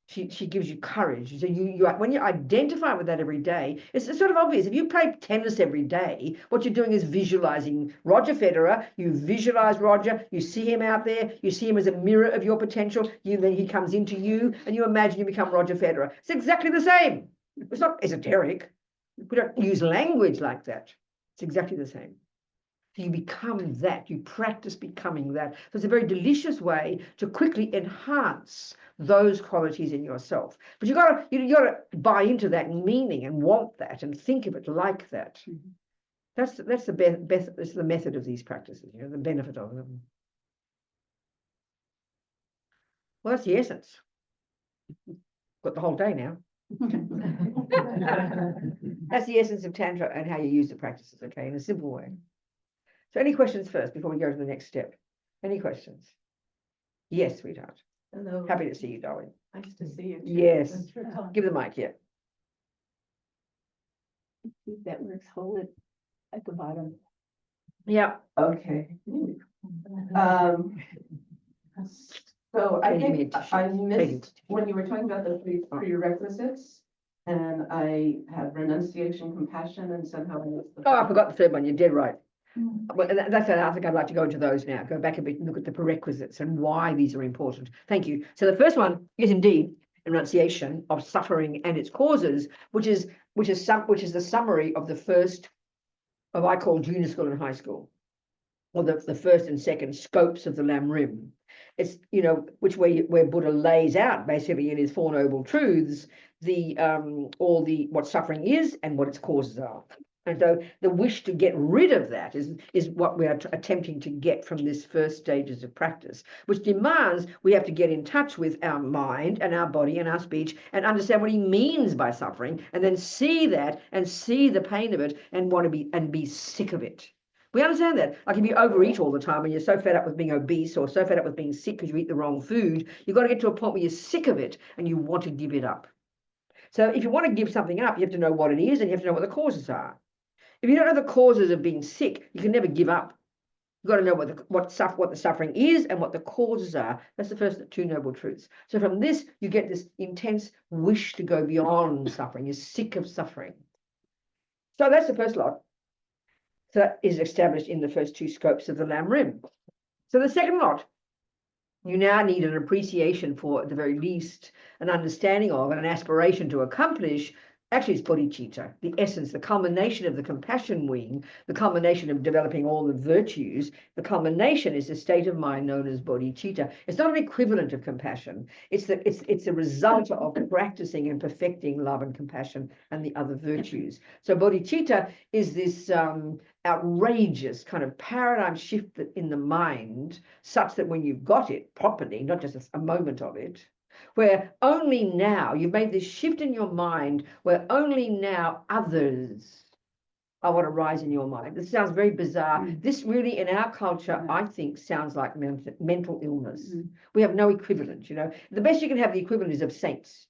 She gives you courage. So when you identify with that every day, it's sort of obvious. If you play tennis every day, what you're doing is visualizing Roger Federer. You visualize Roger. You see him out there. You see him as a mirror of your potential. Then he comes into you, and you imagine you become Roger Federer. It's exactly the same. It's not esoteric. We don't use language like that. It's exactly the same. So you become that. You practice becoming that. So it's a very delicious way to quickly enhance those qualities in yourself. But you got to buy into that meaning and want that and think of it like that. That's the method of these practices. You know, the benefit of them. Well, that's the essence. Got the whole day now. That's the essence of Tantra and how you use the practices. Okay, in a simple way. So any questions first before we go to the next step? Any questions? Yes, sweetheart. Hello. Happy to see you, darling. Nice to see you. Yes. Thanks for talking. Give the mic, yeah. If that works, hold it at the bottom. Yeah. Okay. So I think I missed when you were talking about the prerequisites, and I have renunciation, compassion, and somehow I missed the Oh, I forgot the third one. You're dead right. Well, that's I think I'd like to go into those now. Go back a bit and look at the prerequisites and why these are important. Thank you. So the first one is indeed renunciation of suffering and its causes, which is the summary of the first of I call junior school and high school, or the first and second scopes of the Lam Rim. It's, you know, where Buddha lays out basically in his Four Noble Truths what suffering is and what its causes are. And so the wish to get rid of that is what we are attempting to get from this first stages of practice, which demands we have to get in touch with our mind and our body and our speech and understand what he means by suffering, and then see that and see the pain of it and want to be sick of it. We understand that. Like if you overeat all the time and you're so fed up with being obese or so fed up with being sick because you eat the wrong food, you've got to get to a point where you're sick of it and you want to give it up. So if you want to give something up, you have to know what it is and you have to know what the causes are. If you don't know the causes of being sick, you can never give up. You've got to know what the suffering is and what the causes are. That's the first two noble truths. So from this, you get this intense wish to go beyond suffering. You're sick of suffering. So that's the first lot. So that is established in the first two scopes of the Lam Rim. So the second lot, you now need an appreciation for, at the very least, an understanding of and an aspiration to accomplish. Actually, it's bodhicitta, the essence, the culmination of the compassion wing, the culmination of developing all the virtues. The culmination is a state of mind known as bodhicitta. It's not an equivalent of compassion. It's a result of practicing and perfecting love and compassion and the other virtues. So bodhicitta is this outrageous kind of paradigm shift in the mind, such that when you've got it properly, not just a moment of it, where only now, you've made this shift in your mind, where only now others are what arise in your mind. This sounds very bizarre. This really, in our culture, I think, sounds like mental illness. We have no equivalent, you know. The best you can have the equivalent is of saints.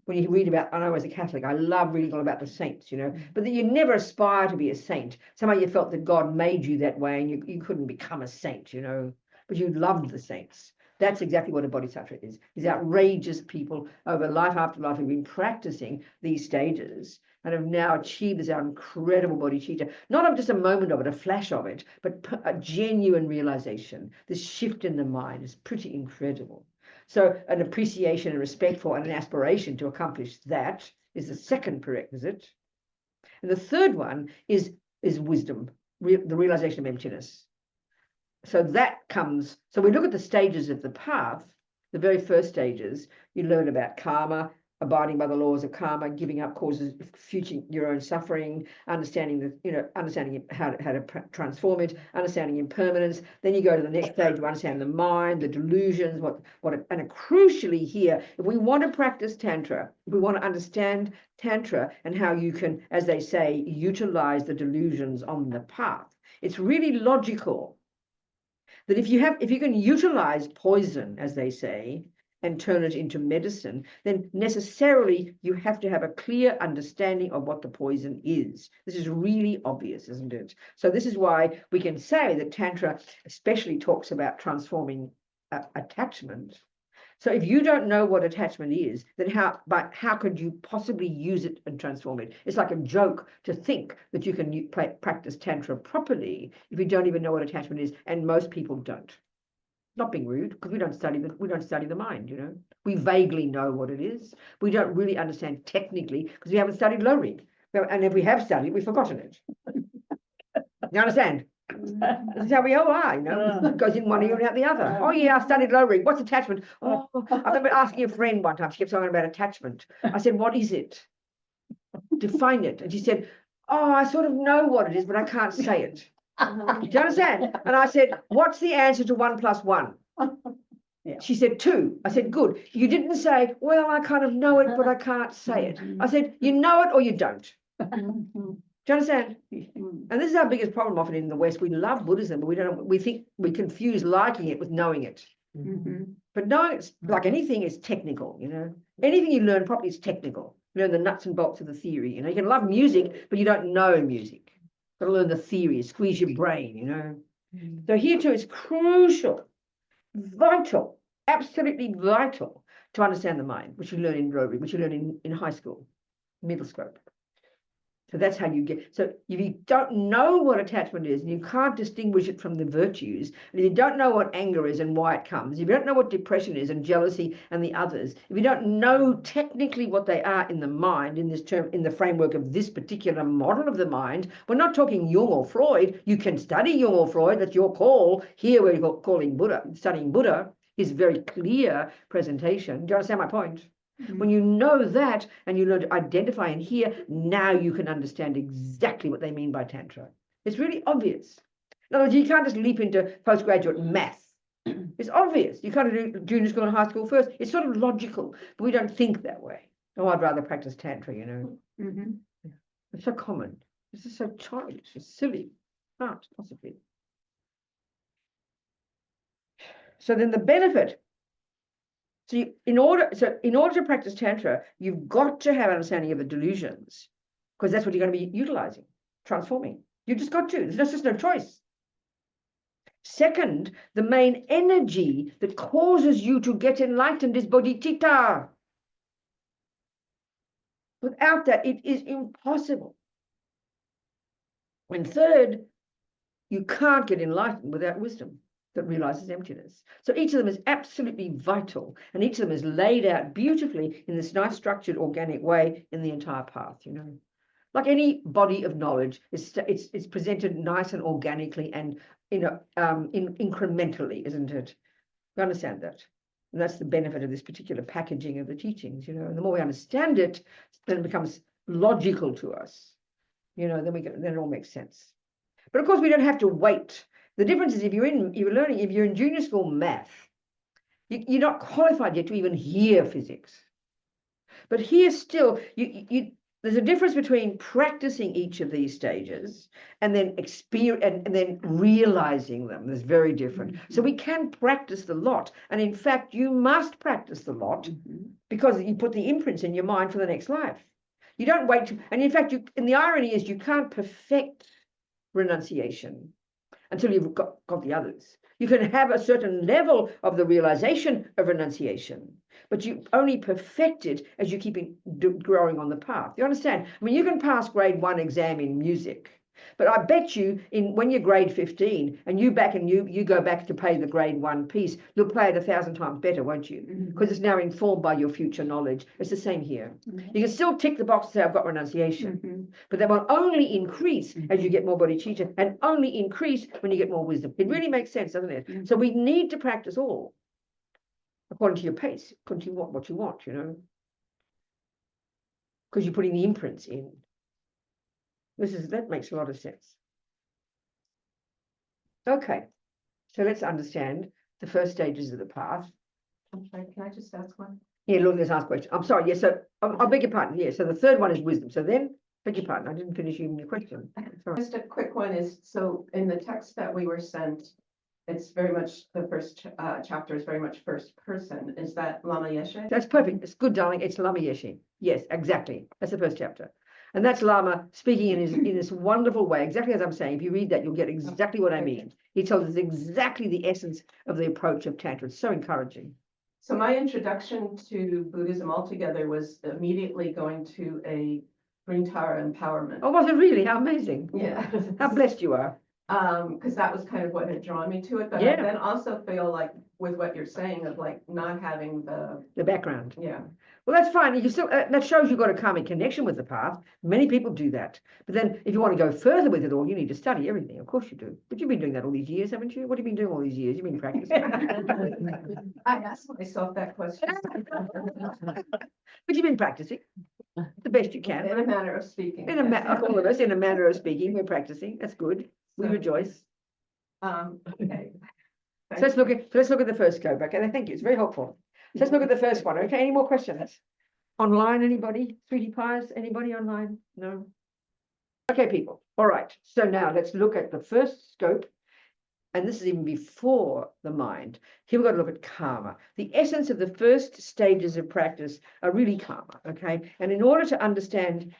When you read about, I know as a Catholic, I love reading all about the saints, you know, but that you never aspire to be a saint. Somehow you felt that God made you that way and you couldn't become a saint, you know, but you loved the saints. That's exactly what a bodhisattva is. These outrageous people over life after life who've been practicing these stages and have now achieved this incredible bodhicitta, not of just a moment of it, a flash of it, but a genuine realization. This shift in the mind is pretty incredible. So an appreciation and respect for and an aspiration to accomplish that is the second prerequisite. And the third one is wisdom, the realization of emptiness. So that comes, so we look at the stages of the path, the very first stages, you learn about karma, abiding by the laws of karma, giving up causes, future your own suffering, understanding how to transform it, understanding impermanence. Then you go to the next stage to understand the mind, the delusions, and crucially here, if we want to practice tantra, if we want to understand tantra and how you can, as they say, utilize the delusions on the path, it's really logical that if you can utilize poison, as they say, and turn it into medicine, then necessarily you have to have a clear understanding of what the poison is. This is really obvious, isn't it? So this is why we can say that Tantra especially talks about transforming attachment. So if you don't know what attachment is, then how could you possibly use it and transform it? It's like a joke to think that you can practice Tantra properly if you don't even know what attachment is, and most people don't. Not being rude, because we don't study the mind, you know. We vaguely know what it is. We don't really understand technically because we haven't studied low rig. And if we have studied, we've forgotten it. You understand? This is how we all are, you know. It goes in one ear and out the other. Oh yeah, I studied low rig. What's attachment? Oh, I remember asking a friend one time, she kept talking about attachment. I said, what is it? Define it. And she said, oh, I sort of know what it is, but I can't say it. Do you understand? And I said, what's the answer to 1 + 1? Yeah. She said 2. I said, good. You didn't say, well, I kind of know it, but I can't say it. I said, you know it or you don't. Do you understand? And this is our biggest problem often in the West. We love Buddhism, but we confuse liking it with knowing it. But knowing it's like anything is technical, you know. Anything you learn properly is technical. You learn the nuts and bolts of the theory. You know, you can love music, but you don't know music. Got to learn the theory, squeeze your brain, you know. So here too, it's crucial, vital, absolutely vital to understand the mind, which you learn in Rotary, which you learn in high school, middle scope. So that's how you get. So if you don't know what attachment is, and you can't distinguish it from the virtues, and if you don't know what anger is and why it comes, if you don't know what depression is and jealousy and the others, if you don't know technically what they are in the mind, in this term, in the framework of this particular model of the mind, we're not talking Jung or Freud. You can study Jung or Freud. That's your call. Here we're calling Buddha, studying Buddha, his very clear presentation. Do you understand my point? When you know that and you learn to identify and hear, now you can understand exactly what they mean by Tantra. It's really obvious. In other words, you can't just leap into postgraduate math. It's obvious. You can't do junior school and high school first. It's sort of logical, but we don't think that way. Oh, I'd rather practice Tantra, you know. Mhm. It's so common. This is so childish. It's silly. Can't possibly. So then the benefit. So in order to practice Tantra, you've got to have an understanding of the delusions, because that's what you're going to be utilizing, transforming. You just got to. There's just no choice. Second, the main energy that causes you to get enlightened is bodhicitta. Without that, it is impossible. And third, you can't get enlightened without wisdom that realizes emptiness. So each of them is absolutely vital, and each of them is laid out beautifully in this nice structured organic way in the entire path, you know. Like any body of knowledge, it's presented nice and organically and incrementally, isn't it? You understand that? And that's the benefit of this particular packaging of the teachings, you know. And the more we understand it, then it becomes logical to us, you know. Then it all makes sense. But of course, we don't have to wait. The difference is if you're in junior school math, you're not qualified yet to even hear physics. But here still, there's a difference between practicing each of these stages and then and then realizing them. There's very different. So we can practice the lot. And in fact, you must practice the lot because you put the imprints in your mind for the next life. You don't wait to, and in fact, and the irony is you can't perfect renunciation until you've got the others. You can have a certain level of the realization of renunciation, but you only perfect it as you keep growing on the path. You understand? I mean, you can pass grade 1 exam in music, but I bet you when you're grade 15 and you go back to play the grade 1 piece, you'll play it 1,000 times better, won't you? Because it's now informed by your future knowledge. It's the same here. You can still tick the box and say, I've got renunciation, but that will only increase as you get more bodhicitta and only increase when you get more wisdom. It really makes sense, doesn't it? So we need to practice all according to your pace, according to what you want, you know, because you're putting the imprints in. That makes a lot of sense. Okay, so let's understand the first stages of the path. I'm sorry, can I just ask one? Yeah, look, let's ask questions. I'm sorry. Yes, so I'll beg your pardon. Yeah, so the third one is wisdom. So then, beg your pardon, I didn't finish even your question. Sorry. Just a quick one is, so in the text that we were sent, it's very much, the first chapter is very much first person. Is that Lama Yeshe? That's perfect. It's good, darling. It's Lama Yeshe. Yes, exactly. That's the first chapter. And that's Lama speaking in this wonderful way, exactly as I'm saying. If you read that, you'll get exactly what I mean. He tells us exactly the essence of the approach of Tantra. It's so encouraging. So my introduction to Buddhism altogether was immediately going to a Green Tara empowerment. Oh, was it really? How amazing. Yeah. How blessed you are. Because that was kind of what had drawn me to it. But Yeah. I then also feel like with what you're saying of like not having the background. Yeah. Well, that's fine. You still that shows you've got a karmic connection with the path. Many people do that. But then if you want to go further with it all, you need to study everything. Of course you do. But you've been doing that all these years, haven't you? What have you been doing all these years? You've been practicing. I asked myself that question. But you've been practicing the best you can. In a manner of speaking. All of us, in a manner of speaking, we're practicing. That's good. We rejoice. Okay. So let's look at the first scope. Okay, thank you. It's very helpful. So let's look at the first one. Okay, any more questions? Online, anybody? Sweetie Pies, anybody online? No? Okay, people. All right. So now let's look at the first scope. And this is even before the mind. Here we've got to look at karma. The essence of the first stages of practice are really karma, okay? And in order to understand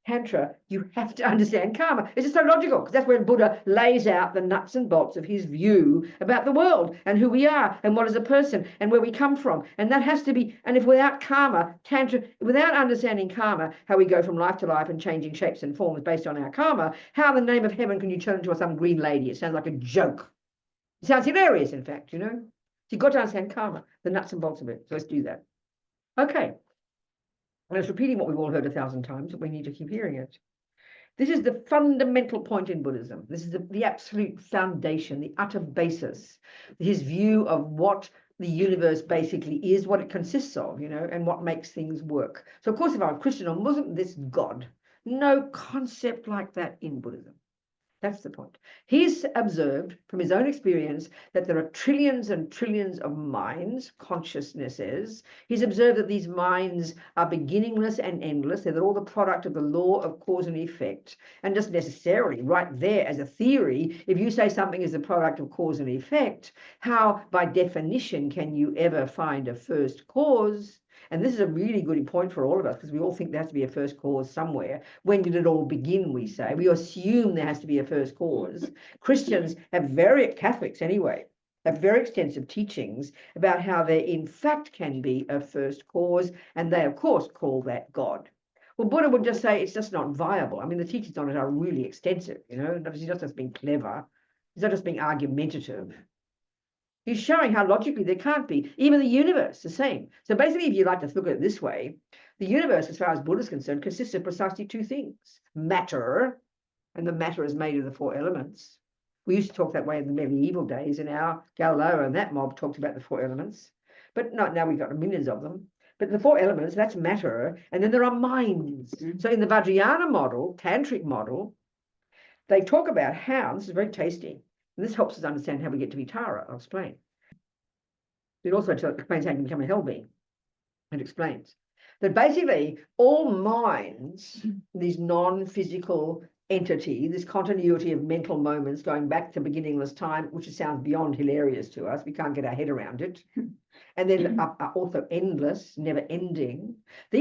Tantra, you have to understand karma. It's just so logical, because that's where Buddha lays out the nuts and bolts of his view about the world and who we are and what is a person and where we come from. And that has to be, and if without karma, Tantra, without understanding karma, how we go from life to life and changing shapes and forms based on our karma, how in the name of heaven can you turn into some green lady? It sounds like a joke. It sounds hilarious, in fact, you know. So you've got to understand karma, the nuts and bolts of it. So let's do that. Okay. And it's repeating what we've all heard 1,000 times, but we need to keep hearing it. This is the fundamental point in Buddhism. This is the absolute foundation, the utter basis, his view of what the universe basically is, what it consists of, and what makes things work. So of course, if I'm Christian or Muslim, this God, no concept like that in Buddhism. That's the point. He's observed from his own experience that there are trillions and trillions of minds, consciousnesses. He's observed that these minds are beginningless and endless. They're all the product of the law of cause and effect. And just necessarily, right there as a theory, if you say something is the product of cause and effect, how by definition can you ever find a first cause? And this is a really good point for all of us, because we all think there has to be a first cause somewhere. When did it all begin, we say? We assume there has to be a first cause. Christians Catholics anyway, have very extensive teachings about how there in fact can be a first cause, and they of course call that God. Well, Buddha would just say it's just not viable. I mean, the teachings on it are really extensive, he's not just being clever, he's not just being argumentative. He's showing how logically there can't be. Even the universe, the same. So basically, if you like to look at it this way, the universe, as far as Buddha is concerned, consists of precisely two things. Matter, and the matter is made of the four elements. We used to talk that way in the medieval days, and our Galileo and that mob talked about the four elements. But not now, we've got millions of them. But the four elements, that's matter, and then there are minds. So in the Vajrayana model, tantric model, they talk about how, this is very tasty, and this helps us understand how we get to Vitara. I'll explain. It also explains how you can become a hell being. It explains that basically all minds, these non-physical entity, this continuity of mental moments going back to beginningless time, which sounds beyond hilarious to us. We can't get our head around it. And then are also endless, never ending.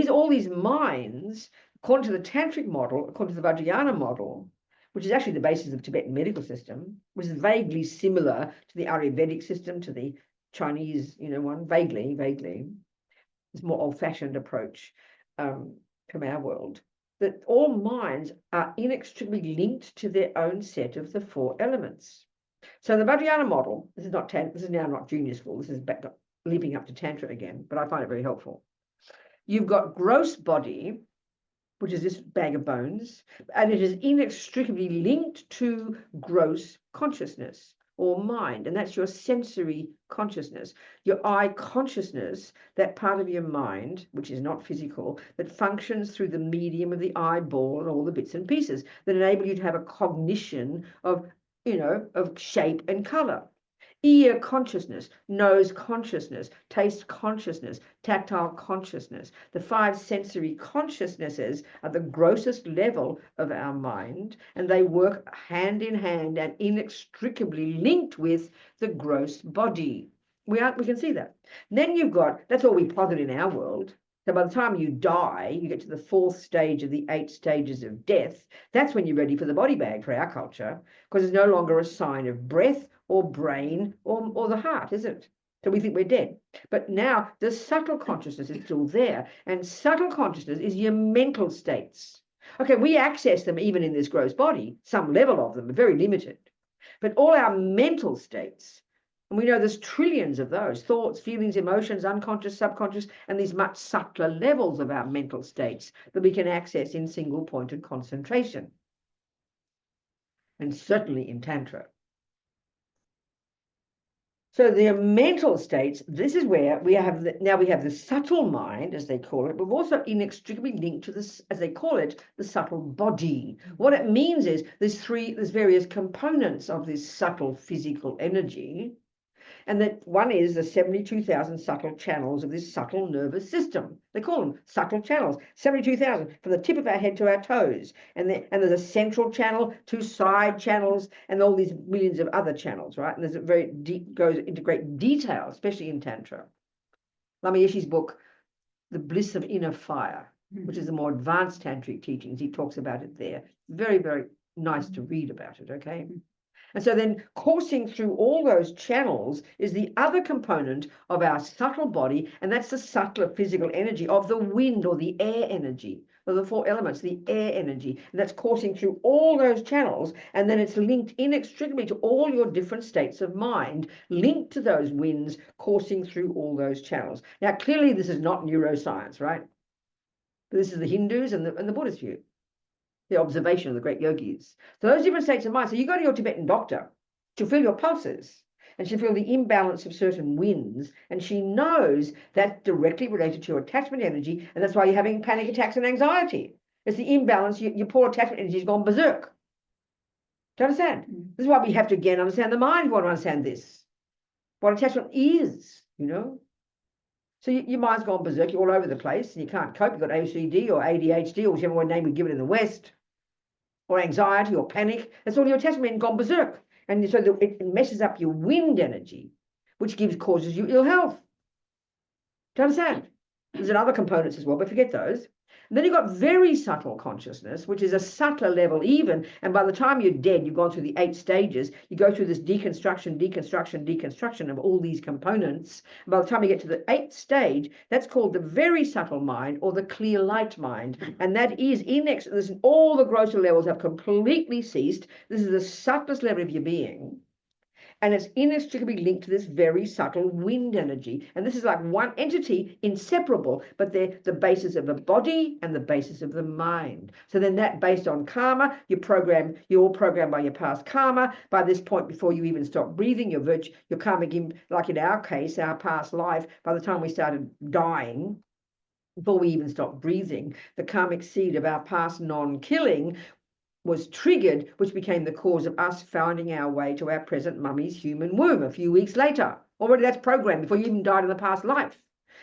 All these minds, according to the tantric model, according to the Vajrayana model, which is actually the basis of the Tibetan medical system, which is vaguely similar to the Ayurvedic system, to the Chinese, one, vaguely. It's more old-fashioned approach from our world, that all minds are inextricably linked to their own set of the four elements. So the Vajrayana model, this is now not junior school, this is leaping up to Tantra again, but I find it very helpful. You've got gross body, which is this bag of bones, and it is inextricably linked to gross consciousness or mind, and that's your sensory consciousness, your eye consciousness, that part of your mind, which is not physical, that functions through the medium of the eyeball and all the bits and pieces that enable you to have a cognition of, of shape and color. Ear consciousness, nose consciousness, taste consciousness, tactile consciousness. The five sensory consciousnesses are the grossest level of our mind, and they work hand in hand and inextricably linked with the gross body. We can see that. Then you've got, that's all we posit in our world. So by the time you die, you get to the fourth stage of the 8 stages of death. That's when you're ready for the body bag for our culture, because it's no longer a sign of breath or brain or the heart, is it? So we think we're dead. But now the subtle consciousness is still there. And subtle consciousness is your mental states. Okay, we access them even in this gross body. Some level of them are very limited. But all our mental states, and we know there's trillions of those, thoughts, feelings, emotions, unconscious, subconscious, and these much subtler levels of our mental states that we can access in single-pointed concentration. And certainly in Tantra. So the mental states, this is where we have the subtle mind, as they call it, but we're also inextricably linked to this, as they call it, the subtle body. What it means is there's various components of this subtle physical energy, and that one is the 72,000 subtle channels of this subtle nervous system. They call them subtle channels, 72,000 from the tip of our head to our toes. And there's a central channel, 2 side channels, and all these millions of other channels, right? And there's a very deep, goes into great detail, especially in Tantra. Lama Yeshe's book, The Bliss of Inner Fire, which is the more advanced tantric teachings, he talks about it there. Very, very nice to read about it, okay? And so then coursing through all those channels is the other component of our subtle body, and that's the subtler physical energy of the wind or the air energy, of the 4 elements, the air energy. And that's coursing through all those channels, and then it's linked inextricably to all your different states of mind, linked to those winds coursing through all those channels. Now, clearly this is not neuroscience, right? But this is the Hindus and the Buddhist view. The observation of the great yogis. So those different states of mind. So you go to your Tibetan doctor to feel your pulses, and she feels the imbalance of certain winds, and she knows that's directly related to your attachment energy, and that's why you're having panic attacks and anxiety. It's the imbalance. Your poor attachment energy has gone berserk. Do you understand? This is why we have to again understand the mind. We want to understand this. What attachment is, you know. So your mind's gone berserk. You're all over the place, and you can't cope. You've got OCD or ADHD or whichever name we give it in the West, or anxiety or panic. That's all your attachment gone berserk. And so it messes up your wind energy, which causes you ill health. Do you understand? There's other components as well, but forget those. And then you've got very subtle consciousness, which is a subtler level even. And by the time you're dead, you've gone through the 8 stages. You go through this deconstruction of all these components. And by the time you get to the 8th stage, that's called the very subtle mind or the clear light mind. And that is all the grosser levels have completely ceased. This is the subtlest level of your being. And it's inextricably linked to this very subtle wind energy. And this is like one entity, inseparable, but they're the basis of the body and the basis of the mind. So then that based on karma, you're all programmed by your past karma. By this point, before you even stop breathing, your karmic, like in our case, our past life, by the time we started dying, before we even stopped breathing, the karmic seed of our past non-killing was triggered, which became the cause of us finding our way to our present mummy's human womb a few weeks later. Already that's programmed before you even died in the past life.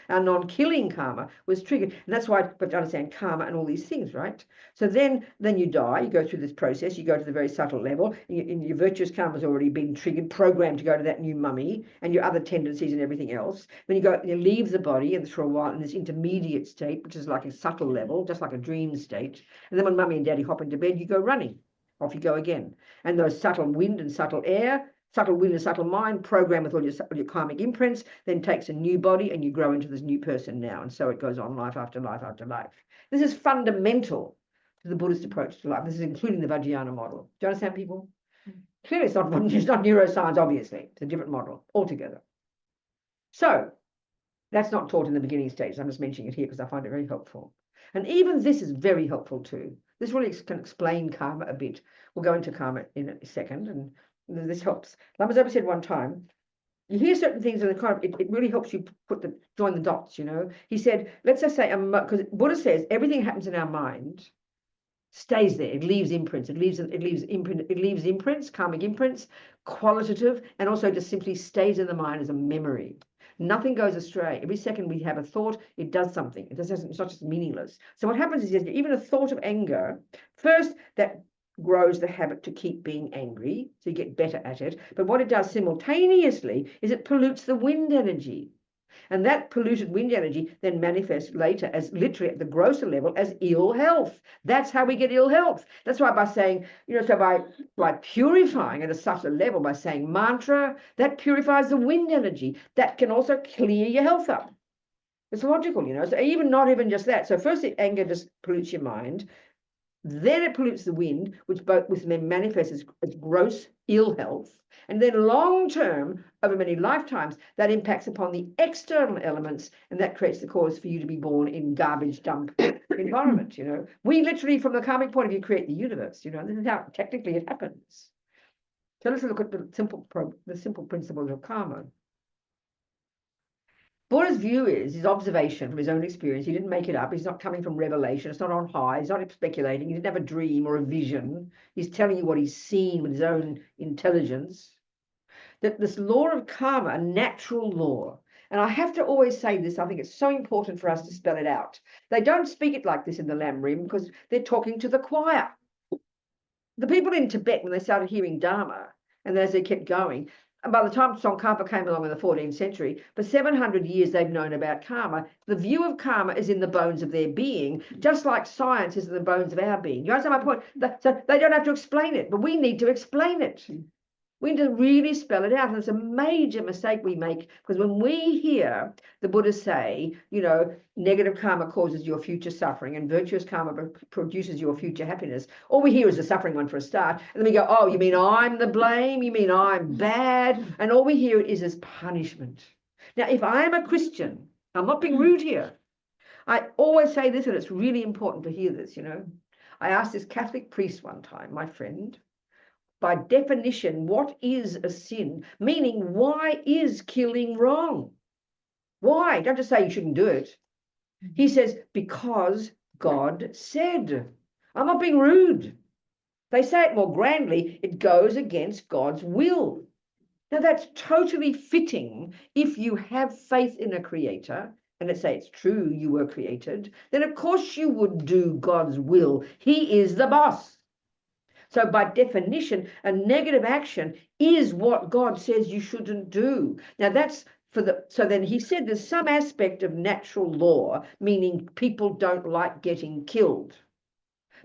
Our non-killing karma was triggered. And that's why we have to understand karma and all these things, right? So then you die, you go through this process, you go to the very subtle level, and your virtuous karma has already been triggered, programmed to go to that new mummy, and your other tendencies and everything else. Then you leave the body, and for a while in this intermediate state, which is like a subtle level, just like a dream state. And then when mummy and daddy hop into bed, you go running. Off you go again. And those subtle wind and subtle air, subtle wind and subtle mind, program with all your karmic imprints, then takes a new body and you grow into this new person now. And so it goes on life after life after life. This is fundamental to the Buddhist approach to life. This is including the Vajrayana model. Do you understand, people? Clearly, it's not neuroscience, obviously. It's a different model altogether. So that's not taught in the beginning stages. I'm just mentioning it here because I find it very helpful. And even this is very helpful too. This really can explain karma a bit. We'll go into karma in a second, and this helps. Lama Zopa said one time, you hear certain things in the karma, it really helps you join the dots, you know. He said, let's just say, because Buddha says everything happens in our mind, stays there. It leaves imprints. It leaves imprints, karmic imprints, qualitative, and also just simply stays in the mind as a memory. Nothing goes astray. Every second we have a thought, it does something. It's not just meaningless. So what happens is even a thought of anger, first that grows the habit to keep being angry, so you get better at it. But what it does simultaneously is it pollutes the wind energy. And that polluted wind energy then manifests later as literally at the grosser level as ill health. That's how we get ill health. That's why by saying, so by purifying at a subtle level, by saying mantra, that purifies the wind energy. That can also clear your health up. It's logical, So not even just that. So first, the anger just pollutes your mind. Then it pollutes the wind, which then manifests as gross ill health. And then long term, over many lifetimes, that impacts upon the external elements, and that creates the cause for you to be born in garbage dump environment. We literally, from the karmic point of view, create the universe. This is how technically it happens. So let's look at the simple principles of karma. Buddha's view is his observation from his own experience. He didn't make it up. He's not coming from revelation. It's not on high. He's not speculating. He didn't have a dream or a vision. He's telling you what he's seen with his own intelligence. That this law of karma, a natural law, and I have to always say this, I think it's so important for us to spell it out. They don't speak it like this in the Lam Rim because they're talking to the choir. The people in Tibet, when they started hearing Dharma, and as they kept going, and by the time Tsongkhapa came along in the 14th century, for 700 years they've known about karma. The view of karma is in the bones of their being, just like science is in the bones of our being. You understand my point? So they don't have to explain it, but we need to explain it. We need to really spell it out. And it's a major mistake we make, because when we hear the Buddha say, negative karma causes your future suffering and virtuous karma produces your future happiness, all we hear is the suffering one for a start. And then we go, oh, you mean I'm the blame? You mean I'm bad? And all we hear is as punishment. Now, if I'm a Christian, I'm not being rude here. I always say this, and it's really important to hear this, I asked this Catholic priest one time, my friend, by definition, what is a sin? Meaning, why is killing wrong? Why? Don't just say you shouldn't do it. He says, because God said. I'm not being rude. They say it more grandly, it goes against God's will. Now that's totally fitting. If you have faith in a creator, and let's say it's true you were created, then of course you would do God's will. He is the boss. So by definition, a negative action is what God says you shouldn't do. Now that's so then he said there's some aspect of natural law, meaning people don't like getting killed.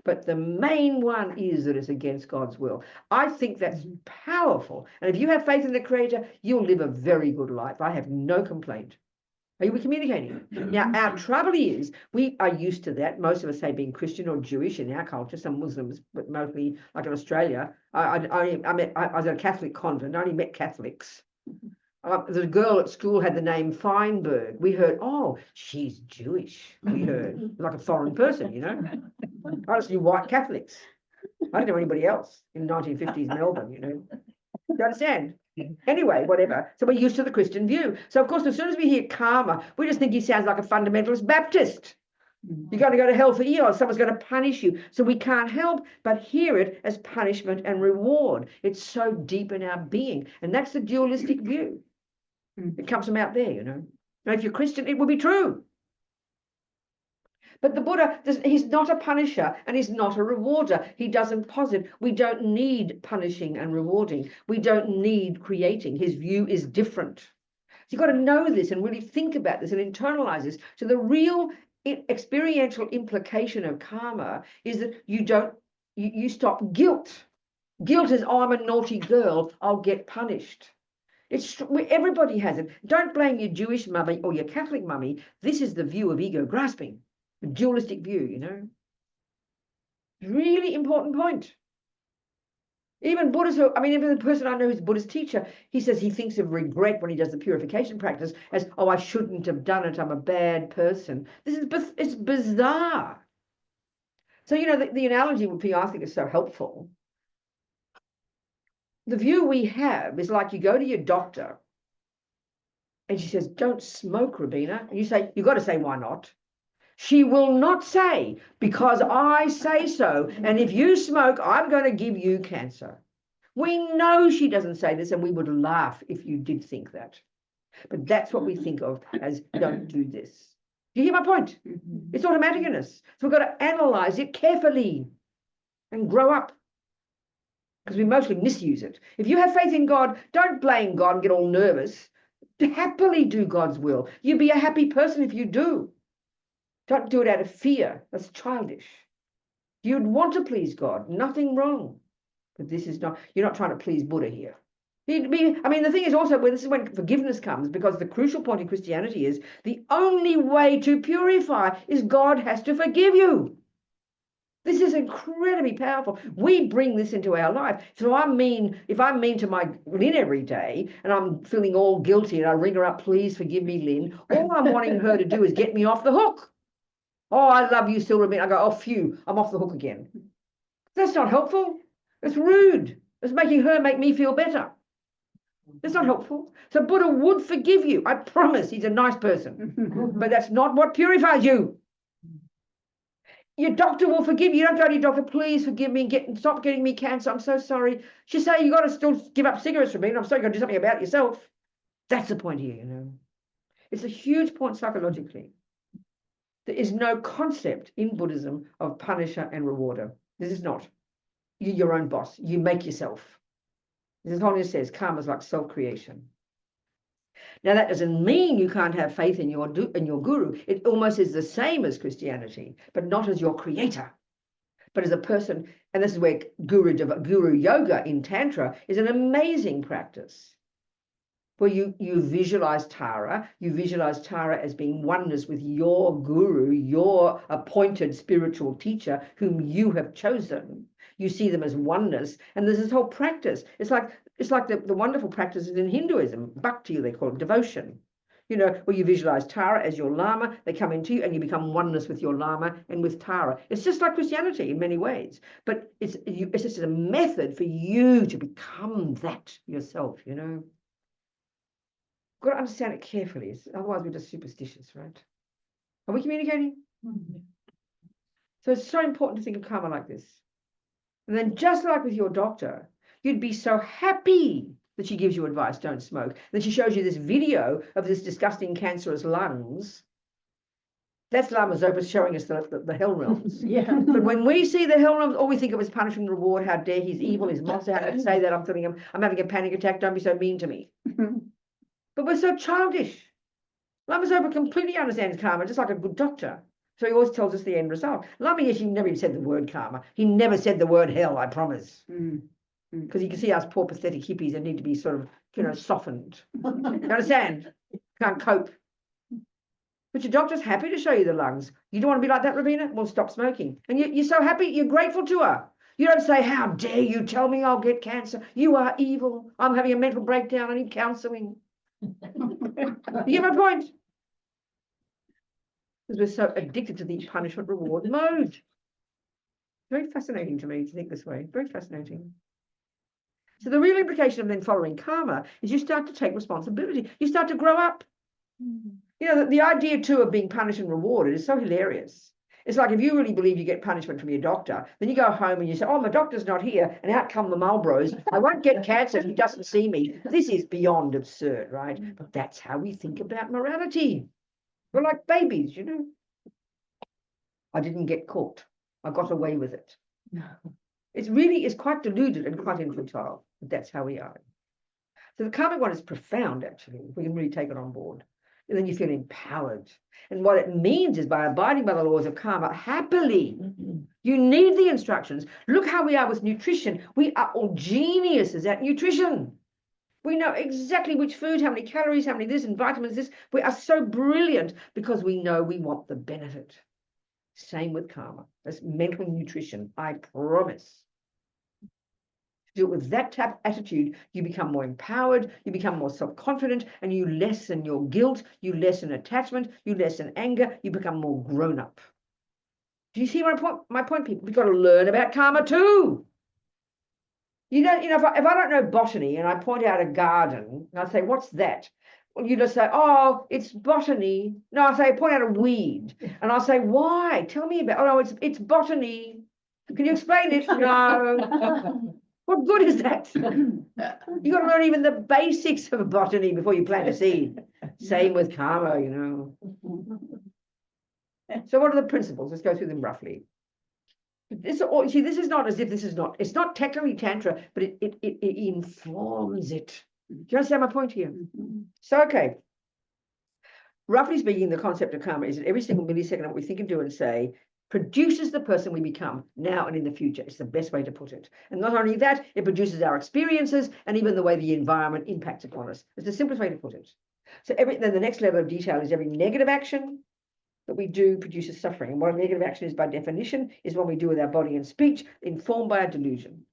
But the main one is that it's against God's will. I think that's powerful. And if you have faith in the Creator, you'll live a very good life. I have no complaint. Are we communicating? Now, our trouble is we are used to that. Most of us say being Christian or Jewish in our culture, some Muslims, but mostly like in Australia. I was at a Catholic convent. I only met Catholics. The girl at school had the name Feinberg. We heard, oh, she's Jewish. We heard, like a foreign person, you know. I just knew white Catholics. I didn't know anybody else in 1950s Melbourne, you know. Do you understand? Anyway, whatever. So we're used to the Christian view. So, of course, as soon as we hear karma, we just think he sounds like a fundamentalist Baptist. You're going to go to hell for eons. Someone's going to punish you. So we can't help but hear it as punishment and reward. It's so deep in our being. And that's the dualistic view. It comes from out there, you know. Now, if you're Christian, it will be true. But the Buddha, he's not a punisher and he's not a rewarder. He doesn't posit. We don't need punishing and rewarding. We don't need creating. His view is different. So you've got to know this and really think about this and internalize this. So the real experiential implication of karma is that you stop guilt. Guilt is, oh, I'm a naughty girl, I'll get punished. Everybody has it. Don't blame your Jewish mummy or your Catholic mummy. This is the view of ego grasping, the dualistic view, you know. Really important point. Even Buddhists, even the person I know who's a Buddhist teacher, he says he thinks of regret when he does the purification practice as, oh, I shouldn't have done it, I'm a bad person. It's bizarre. So, you know, the analogy would be, I think, is so helpful. The view we have is like you go to your doctor and she says, don't smoke, Robina. And you say, you've got to say, why not? She will not say, because I say so. And if you smoke, I'm going to give you cancer. We know she doesn't say this, and we would laugh if you did think that. But that's what we think of as don't do this. Do you hear my point? It's automatic in us. So we've got to analyze it carefully and grow up. Because we mostly misuse it. If you have faith in God, don't blame God and get all nervous. Happily do God's will. You'd be a happy person if you do. Don't do it out of fear. That's childish. You'd want to please God. Nothing wrong. But this is not, you're not trying to please Buddha here. The thing is also, this is when forgiveness comes, because the crucial point in Christianity is the only way to purify is God has to forgive you. This is incredibly powerful. We bring this into our life. So if I'm mean to my Lynn every day and I'm feeling all guilty and I ring her up, please forgive me, Lynn, all I'm wanting her to do is get me off the hook. Oh, I love you still, Robina. I go, oh, phew, I'm off the hook again. That's not helpful. It's rude. It's making her make me feel better. That's not helpful. So Buddha would forgive you. I promise he's a nice person. But that's not what purifies you. Your doctor will forgive you. You don't go to your doctor, please forgive me and stop getting me cancer. I'm so sorry. She say you got to still give up cigarettes for me, and I'm sorry, you got to do something about it yourself. That's the point here, you know. It's a huge point psychologically. There is no concept in Buddhism of punisher and rewarder. This is not. You're your own boss. You make yourself. This is what it says, karma is like self-creation. Now, that doesn't mean you can't have faith in your guru. It almost is the same as Christianity, but not as your creator, but as a person. And this is where guru yoga in tantra is an amazing practice, where you visualize Tara. You visualize Tara as being oneness with your guru, your appointed spiritual teacher, whom you have chosen. You see them as oneness, and there's this whole practice. It's like the wonderful practices in Hinduism, bhakti, they call it, devotion. you know, where you visualize Tara as your Lama. They come into you and you become oneness with your Lama and with Tara. It's just like Christianity in many ways, but it's just a method for you to become that yourself, you know. Got to understand it carefully, otherwise we're just superstitious, right? Are we communicating? Mm-hmm. So it's so important to think of karma like this. And then just like with your doctor, you'd be so happy that she gives you advice, don't smoke. Then she shows you this video of this disgusting cancerous lungs. That's Lama Zopa showing us the hell realms. Yeah. But when we see the hell realms, all we think of is punishment and reward. How dare he's evil, he's monster. How did I say that? I'm having a panic attack. Don't be so mean to me. But we're so childish. Lama Zopa completely understands karma, just like a good doctor. So he always tells us the end result. Lama Yeshe never even said the word karma. He never said the word hell, I promise. Because you can see us poor pathetic hippies that need to be sort of, you know, softened. You understand? Can't cope. But your doctor's happy to show you the lungs. You don't want to be like that, Robina? Well, stop smoking. And you're so happy, you're grateful to her. You don't say, how dare you tell me I'll get cancer? You are evil. I'm having a mental breakdown. I need counseling. You get my point? Because we're so addicted to the punishment reward mode. Very fascinating to me to think this way. Very fascinating. So the real implication of then following karma is you start to take responsibility. You start to grow up. You know, the idea too of being punished and rewarded is so hilarious. It's like if you really believe you get punishment from your doctor, then you go home and you say, oh, my doctor's not here, and out come the Marlboros. I won't get cancer if he doesn't see me. This is beyond absurd, right? But that's how we think about morality. We're like babies, you know. I didn't get caught. I got away with it. It's quite deluded and quite infantile, but that's how we are. So the karmic one is profound, actually, if we can really take it on board. And then you feel empowered. And what it means is by abiding by the laws of karma happily, you need the instructions. Look how we are with nutrition. We are all geniuses at nutrition. We know exactly which food, how many calories, how many this and vitamins this. We are so brilliant because we know we want the benefit. Same with karma. That's mental nutrition, I promise. Do it with that type of attitude, you become more empowered, you become more self-confident, and you lessen your guilt, you lessen attachment, you lessen anger, you become more grown up. Do you see my point, people? We've got to learn about karma too. You know, if I don't know botany and I point out a garden and I say, what's that? Well, you just say, oh, it's botany. No, I say, point out a weed. And I'll say, why? Tell me about, oh, no, it's botany. Can you explain it? No. What good is that? You got to learn even the basics of botany before you plant a seed. Same with karma, you know. So what are the principles? Let's go through them roughly. This is not as if it's not technically tantra, but it informs it. Do you understand my point here? So, okay. Roughly speaking, the concept of karma is that every single millisecond of what we think and do and say produces the person we become now and in the future. It's the best way to put it. And not only that, it produces our experiences and even the way the environment impacts upon us. It's the simplest way to put it. So then the next level of detail is every negative action that we do produces suffering. And what a negative action is by definition is what we do with our body and speech, informed by a delusion.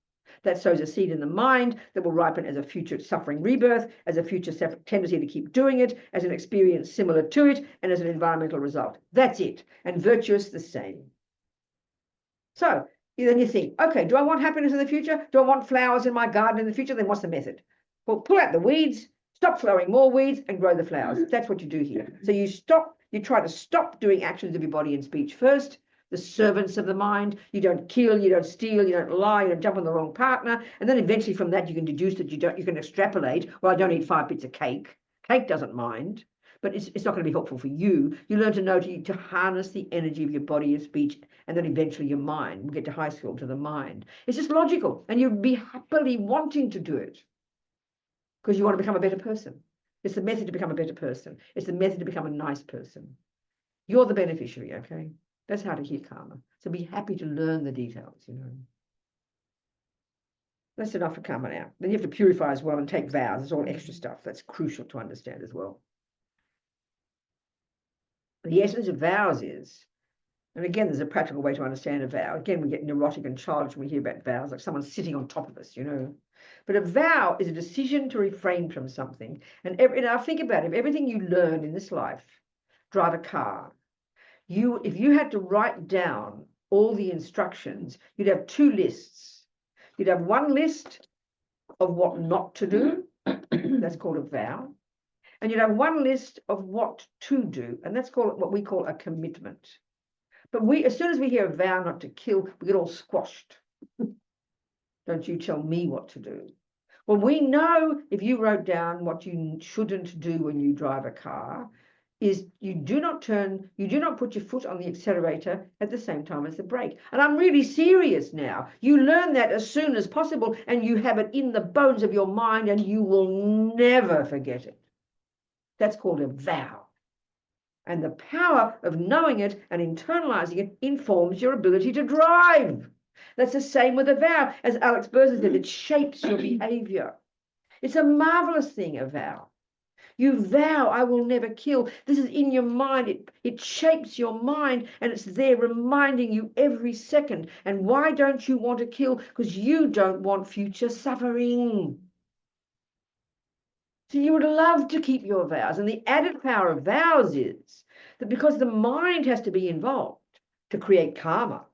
That sows a seed in the mind that will ripen as a future suffering rebirth, as a future tendency to keep doing it, as an experience similar to it, and as an environmental result. That's it. And virtuous the same. So then you think, okay, do I want happiness in the future? Do I want flowers in my garden in the future? Then what's the method? Well, pull out the weeds, stop flowering more weeds, and grow the flowers. That's what you do here. So you try to stop doing actions of your body and speech first, the servants of the mind. You don't kill, you don't steal, you don't lie, you don't jump on the wrong partner. And then eventually from that, you can deduce that you can extrapolate, well, I don't eat 5 bits of cake. Cake doesn't mind, but it's not going to be helpful for you. You learn to know to harness the energy of your body and speech, and then eventually your mind. We'll get to high school, to the mind. It's just logical, and you'd be happily wanting to do it because you want to become a better person. It's the method to become a better person. It's the method to become a nice person. You're the beneficiary, okay? That's how to hear karma. So be happy to learn the details, you know. That's enough for karma now. Then you have to purify as well and take vows. It's all extra stuff. That's crucial to understand as well. The essence of vows is And again, there's a practical way to understand a vow. Again, we get neurotic and childish when we hear about vows, like someone sitting on top of us, you know. But a vow is a decision to refrain from something. And now think about it. If everything you learn in this life, drive a car, if you had to write down all the instructions, you'd have two lists. You'd have one list of what not to do. That's called a vow. And you'd have one list of what to do. And that's called what we call a commitment. But as soon as we hear a vow not to kill, we get all squashed. Don't you tell me what to do. Well, we know if you wrote down what you shouldn't do when you drive a car, is you do not put your foot on the accelerator at the same time as the brake. And I'm really serious now. You learn that as soon as possible, and you have it in the bones of your mind, and you will never forget it. That's called a vow. And the power of knowing it and internalizing it informs your ability to drive. That's the same with a vow. As Alex Burson said, it shapes your behavior. It's a marvelous thing, a vow. You vow, I will never kill. This is in your mind. It shapes your mind, and it's there reminding you every second. And why don't you want to kill? Because you don't want future suffering. So you would love to keep your vows. And the added power of vows is that because the mind has to be involved to create karma,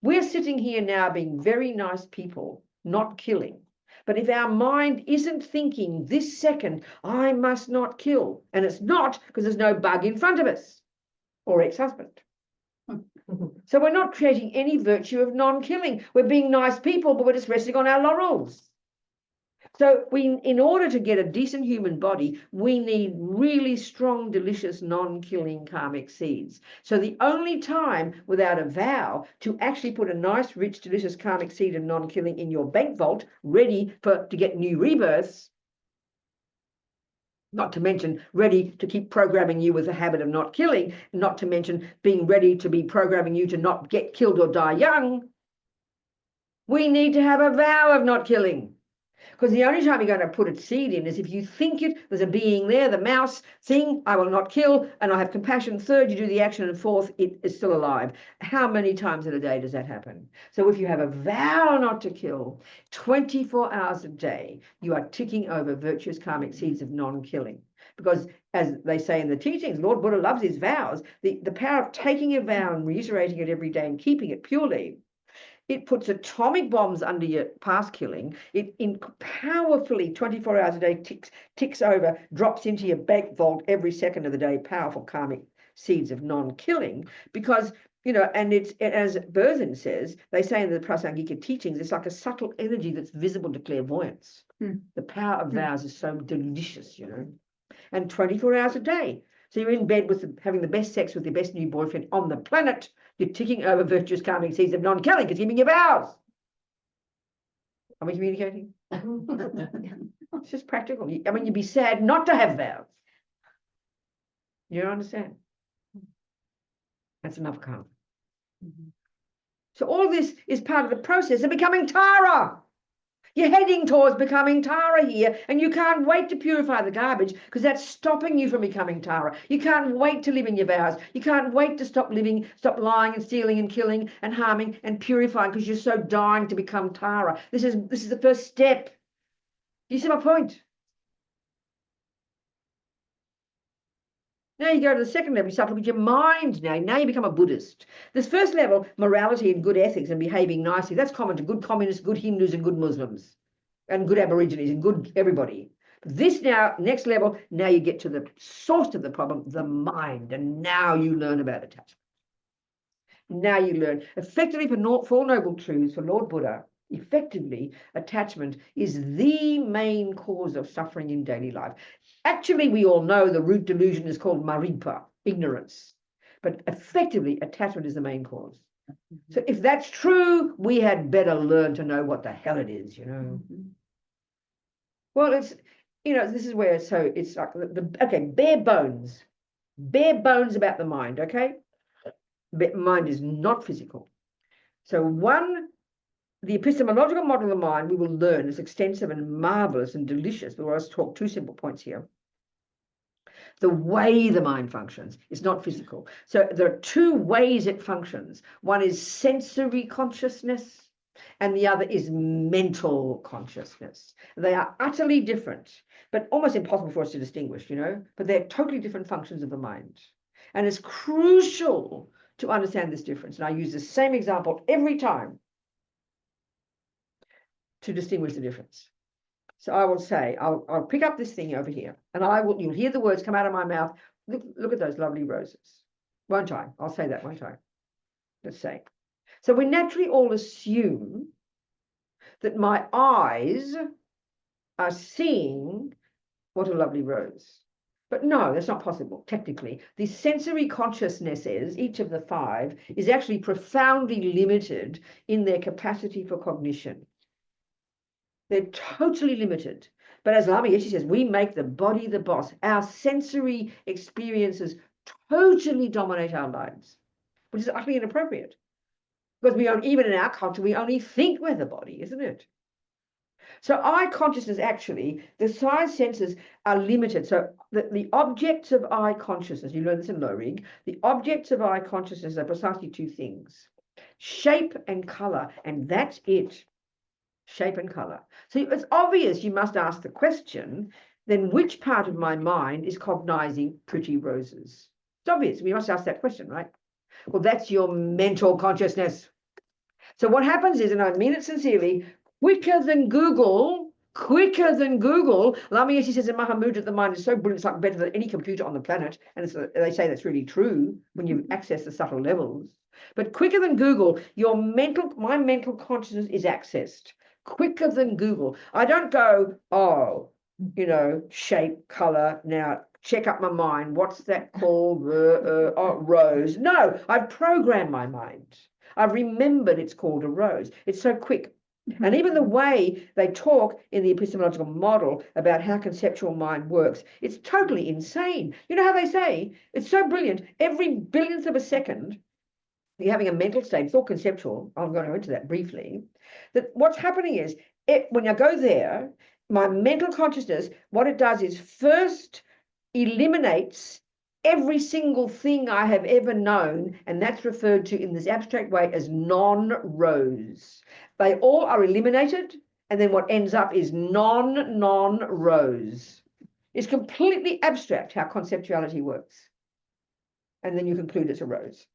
we're sitting here now being very nice people, not killing. But if our mind isn't thinking this second, I must not kill, and it's not because there's no bug in front of us or ex-husband. So we're not creating any virtue of non-killing. We're being nice people, but we're just resting on our laurels. So in order to get a decent human body, we need really strong, delicious, non-killing karmic seeds. So the only time without a vow to actually put a nice, rich, delicious karmic seed of non-killing in your bank vault, ready to get new rebirths, not to mention ready to keep programming you with the habit of not killing, not to mention being ready to be programming you to not get killed or die young, we need to have a vow of not killing. Because the only time you're going to put a seed in is if you think there's a being there, the mouse thing, I will not kill, and I have compassion. Third, you do the action, and fourth, it is still alive. How many times in a day does that happen? So if you have a vow not to kill, 24 hours a day, you are ticking over virtuous karmic seeds of non-killing. Because as they say in the teachings, Lord Buddha loves his vows. The power of taking a vow and reiterating it every day and keeping it purely, it puts atomic bombs under your past killing. It powerfully, 24 hours a day, ticks over, drops into your bank vault every second of the day, powerful karmic seeds of non-killing. Because, you know, and as Berzin says, they say in the Prasangika teachings, it's like a subtle energy that's visible to clairvoyance. The power of vows is so delicious, you know. And 24 hours a day. So you're in bed having the best sex with your best new boyfriend on the planet. You're ticking over virtuous karmic seeds of non-killing because you're keeping your vows. Are we communicating? It's just practical. I mean, you'd be sad not to have vows. You don't understand? That's enough karma. So all this is part of the process of becoming Tara. You're heading towards becoming Tara here, and you can't wait to purify the garbage because that's stopping you from becoming Tara. You can't wait to live in your vows. You can't wait to stop lying and stealing and killing and harming and purifying because you're so dying to become Tara. This is the first step. Do you see my point? Now you go to the second level, you start to look at your mind now. Now you become a Buddhist. This first level, morality and good ethics and behaving nicely, that's common to good communists, good Hindus and good Muslims and good Aborigines and good everybody. This now, next level, now you get to the source of the problem, the mind, and now you learn about attachment. Now you learn. Effectively, for Four Noble Truths, for Lord Buddha, effectively, attachment is the main cause of suffering in daily life. Actually, we all know the root delusion is called maripa, ignorance. But effectively, attachment is the main cause. So if that's true, we had better learn to know what the hell it is, you know. Well, it's, you know, this is where, so it's like, okay, bare bones about the mind, okay? Mind is not physical. So the epistemological model of the mind we will learn is extensive and marvelous and delicious, but I'll talk two simple points here. the way the mind functions. It's not physical. So there are two ways it functions. One is sensory consciousness, and the other is mental consciousness. They are utterly different, but almost impossible for us to distinguish, but they're totally different functions of the mind. And it's crucial to understand this difference. And I use the same example every time to distinguish the difference. So I will say, I'll pick up this thing over here, and you'll hear the words come out of my mouth. Look at those lovely roses. Won't I? I'll say that, won't I? Let's say. So we naturally all assume that my eyes are seeing what a lovely rose. But no, that's not possible, technically. The sensory consciousnesses, each of the 5, is actually profoundly limited in their capacity for cognition. They're totally limited. But as Lama Yeshe says, we make the body the boss. Our sensory experiences totally dominate our lives, which is utterly inappropriate. Because even in our culture, we only think we're the body, isn't it? So eye consciousness, actually, the 5 senses are limited. So the objects of eye consciousness, you learn this in Lorig, the objects of eye consciousness are precisely 2 things: shape and color, and that's it. Shape and color. So it's obvious you must ask the question, then which part of my mind is cognizing pretty roses? It's obvious. We must ask that question, right? Well, that's your mental consciousness. So what happens is, and I mean it sincerely, quicker than Google, Lama Yeshe says in Mahamudra, the mind is so brilliant, it's like better than any computer on the planet. And they say that's really true when you access the subtle levels. But quicker than Google, my mental consciousness is accessed. Quicker than Google. I don't go, shape, color, now check up my mind. What's that called? Rose. No, I've programmed my mind. I've remembered it's called a rose. It's so quick. And even the way they talk in the epistemological model about how conceptual mind works, it's totally insane. You know how they say, it's so brilliant, every billionth of a second, you're having a mental state, it's all conceptual, I'm going to go into that briefly, that what's happening is, when I go there, my mental consciousness, what it does is first eliminates every single thing I have ever known, and that's referred to in this abstract way as non-rose. They all are eliminated, and then what ends up is non-rose. It's completely abstract how conceptuality works. And then you conclude it's a rose.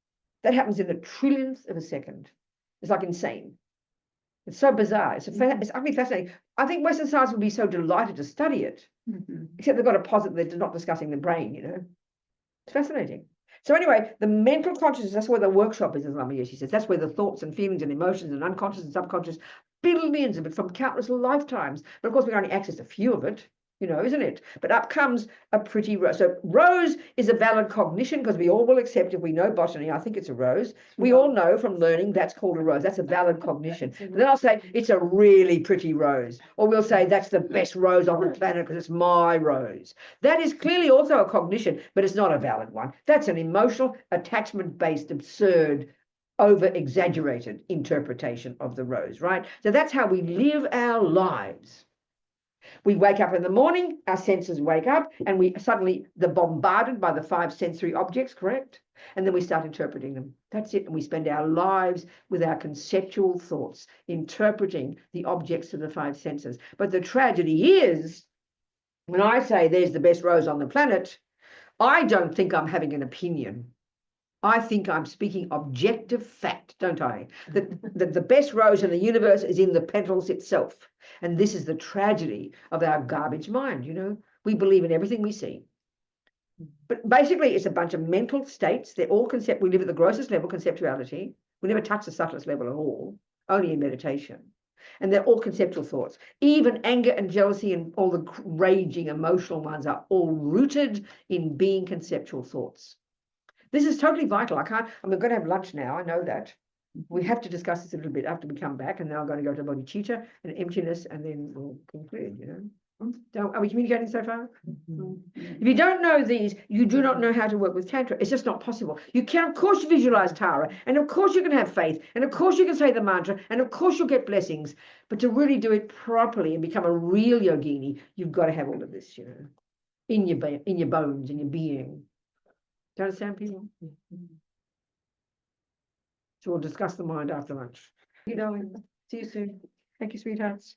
That happens in the trillionth of a second. It's like insane. It's so bizarre. It's utterly fascinating. I think Western science would be so delighted to study it, except they've got to posit that they're not discussing the brain, It's fascinating. So anyway, the mental consciousness, that's where the workshop is, as Lama Yeshe says. That's where the thoughts and feelings and emotions and unconscious and subconscious, billions of it from countless lifetimes. But of course, we only access a few of it. Isn't it? But up comes a pretty rose. So rose is a valid cognition because we all will accept, if we know botany, I think it's a rose. We all know from learning that's called a rose. That's a valid cognition. But then I'll say it's a really pretty rose. Or we'll say that's the best rose on the planet because it's my rose. That is clearly also a cognition, but it's not a valid one. That's an emotional, attachment-based, absurd, over-exaggerated interpretation of the rose, right? So that's how we live our lives. We wake up in the morning, our senses wake up, and they're bombarded by the 5 sensory objects, correct? And then we start interpreting them. That's it. And we spend our lives with our conceptual thoughts, interpreting the objects of the 5 senses. But the tragedy is, when I say there's the best rose on the planet, I don't think I'm having an opinion. I think I'm speaking objective fact, don't I? That the best rose in the universe is in the petals itself. And this is the tragedy of our garbage mind, We believe in everything we see. But basically, it's a bunch of mental states. They're all we live at the grossest level, conceptuality. We never touch the subtlest level at all, only in meditation. And they're all conceptual thoughts. Even anger and jealousy and all the raging emotional ones are all rooted in being conceptual thoughts. This is totally vital. I'm going to have lunch now. I know that. We have to discuss this a little bit after we come back, and then I'm going to go to bodhicitta and emptiness, and then we'll conclude, Are we communicating so far? If you don't know these, you do not know how to work with Tantra. It's just not possible. You can, of course, visualize Tara, and of course you can have faith, and of course you can say the mantra, and of course you'll get blessings. But to really do it properly and become a real yogini, you've got to have all of this, in your bones, in your being. Do you understand, people? So we'll discuss the mind after lunch. You know, see you soon. Thank you, sweethearts.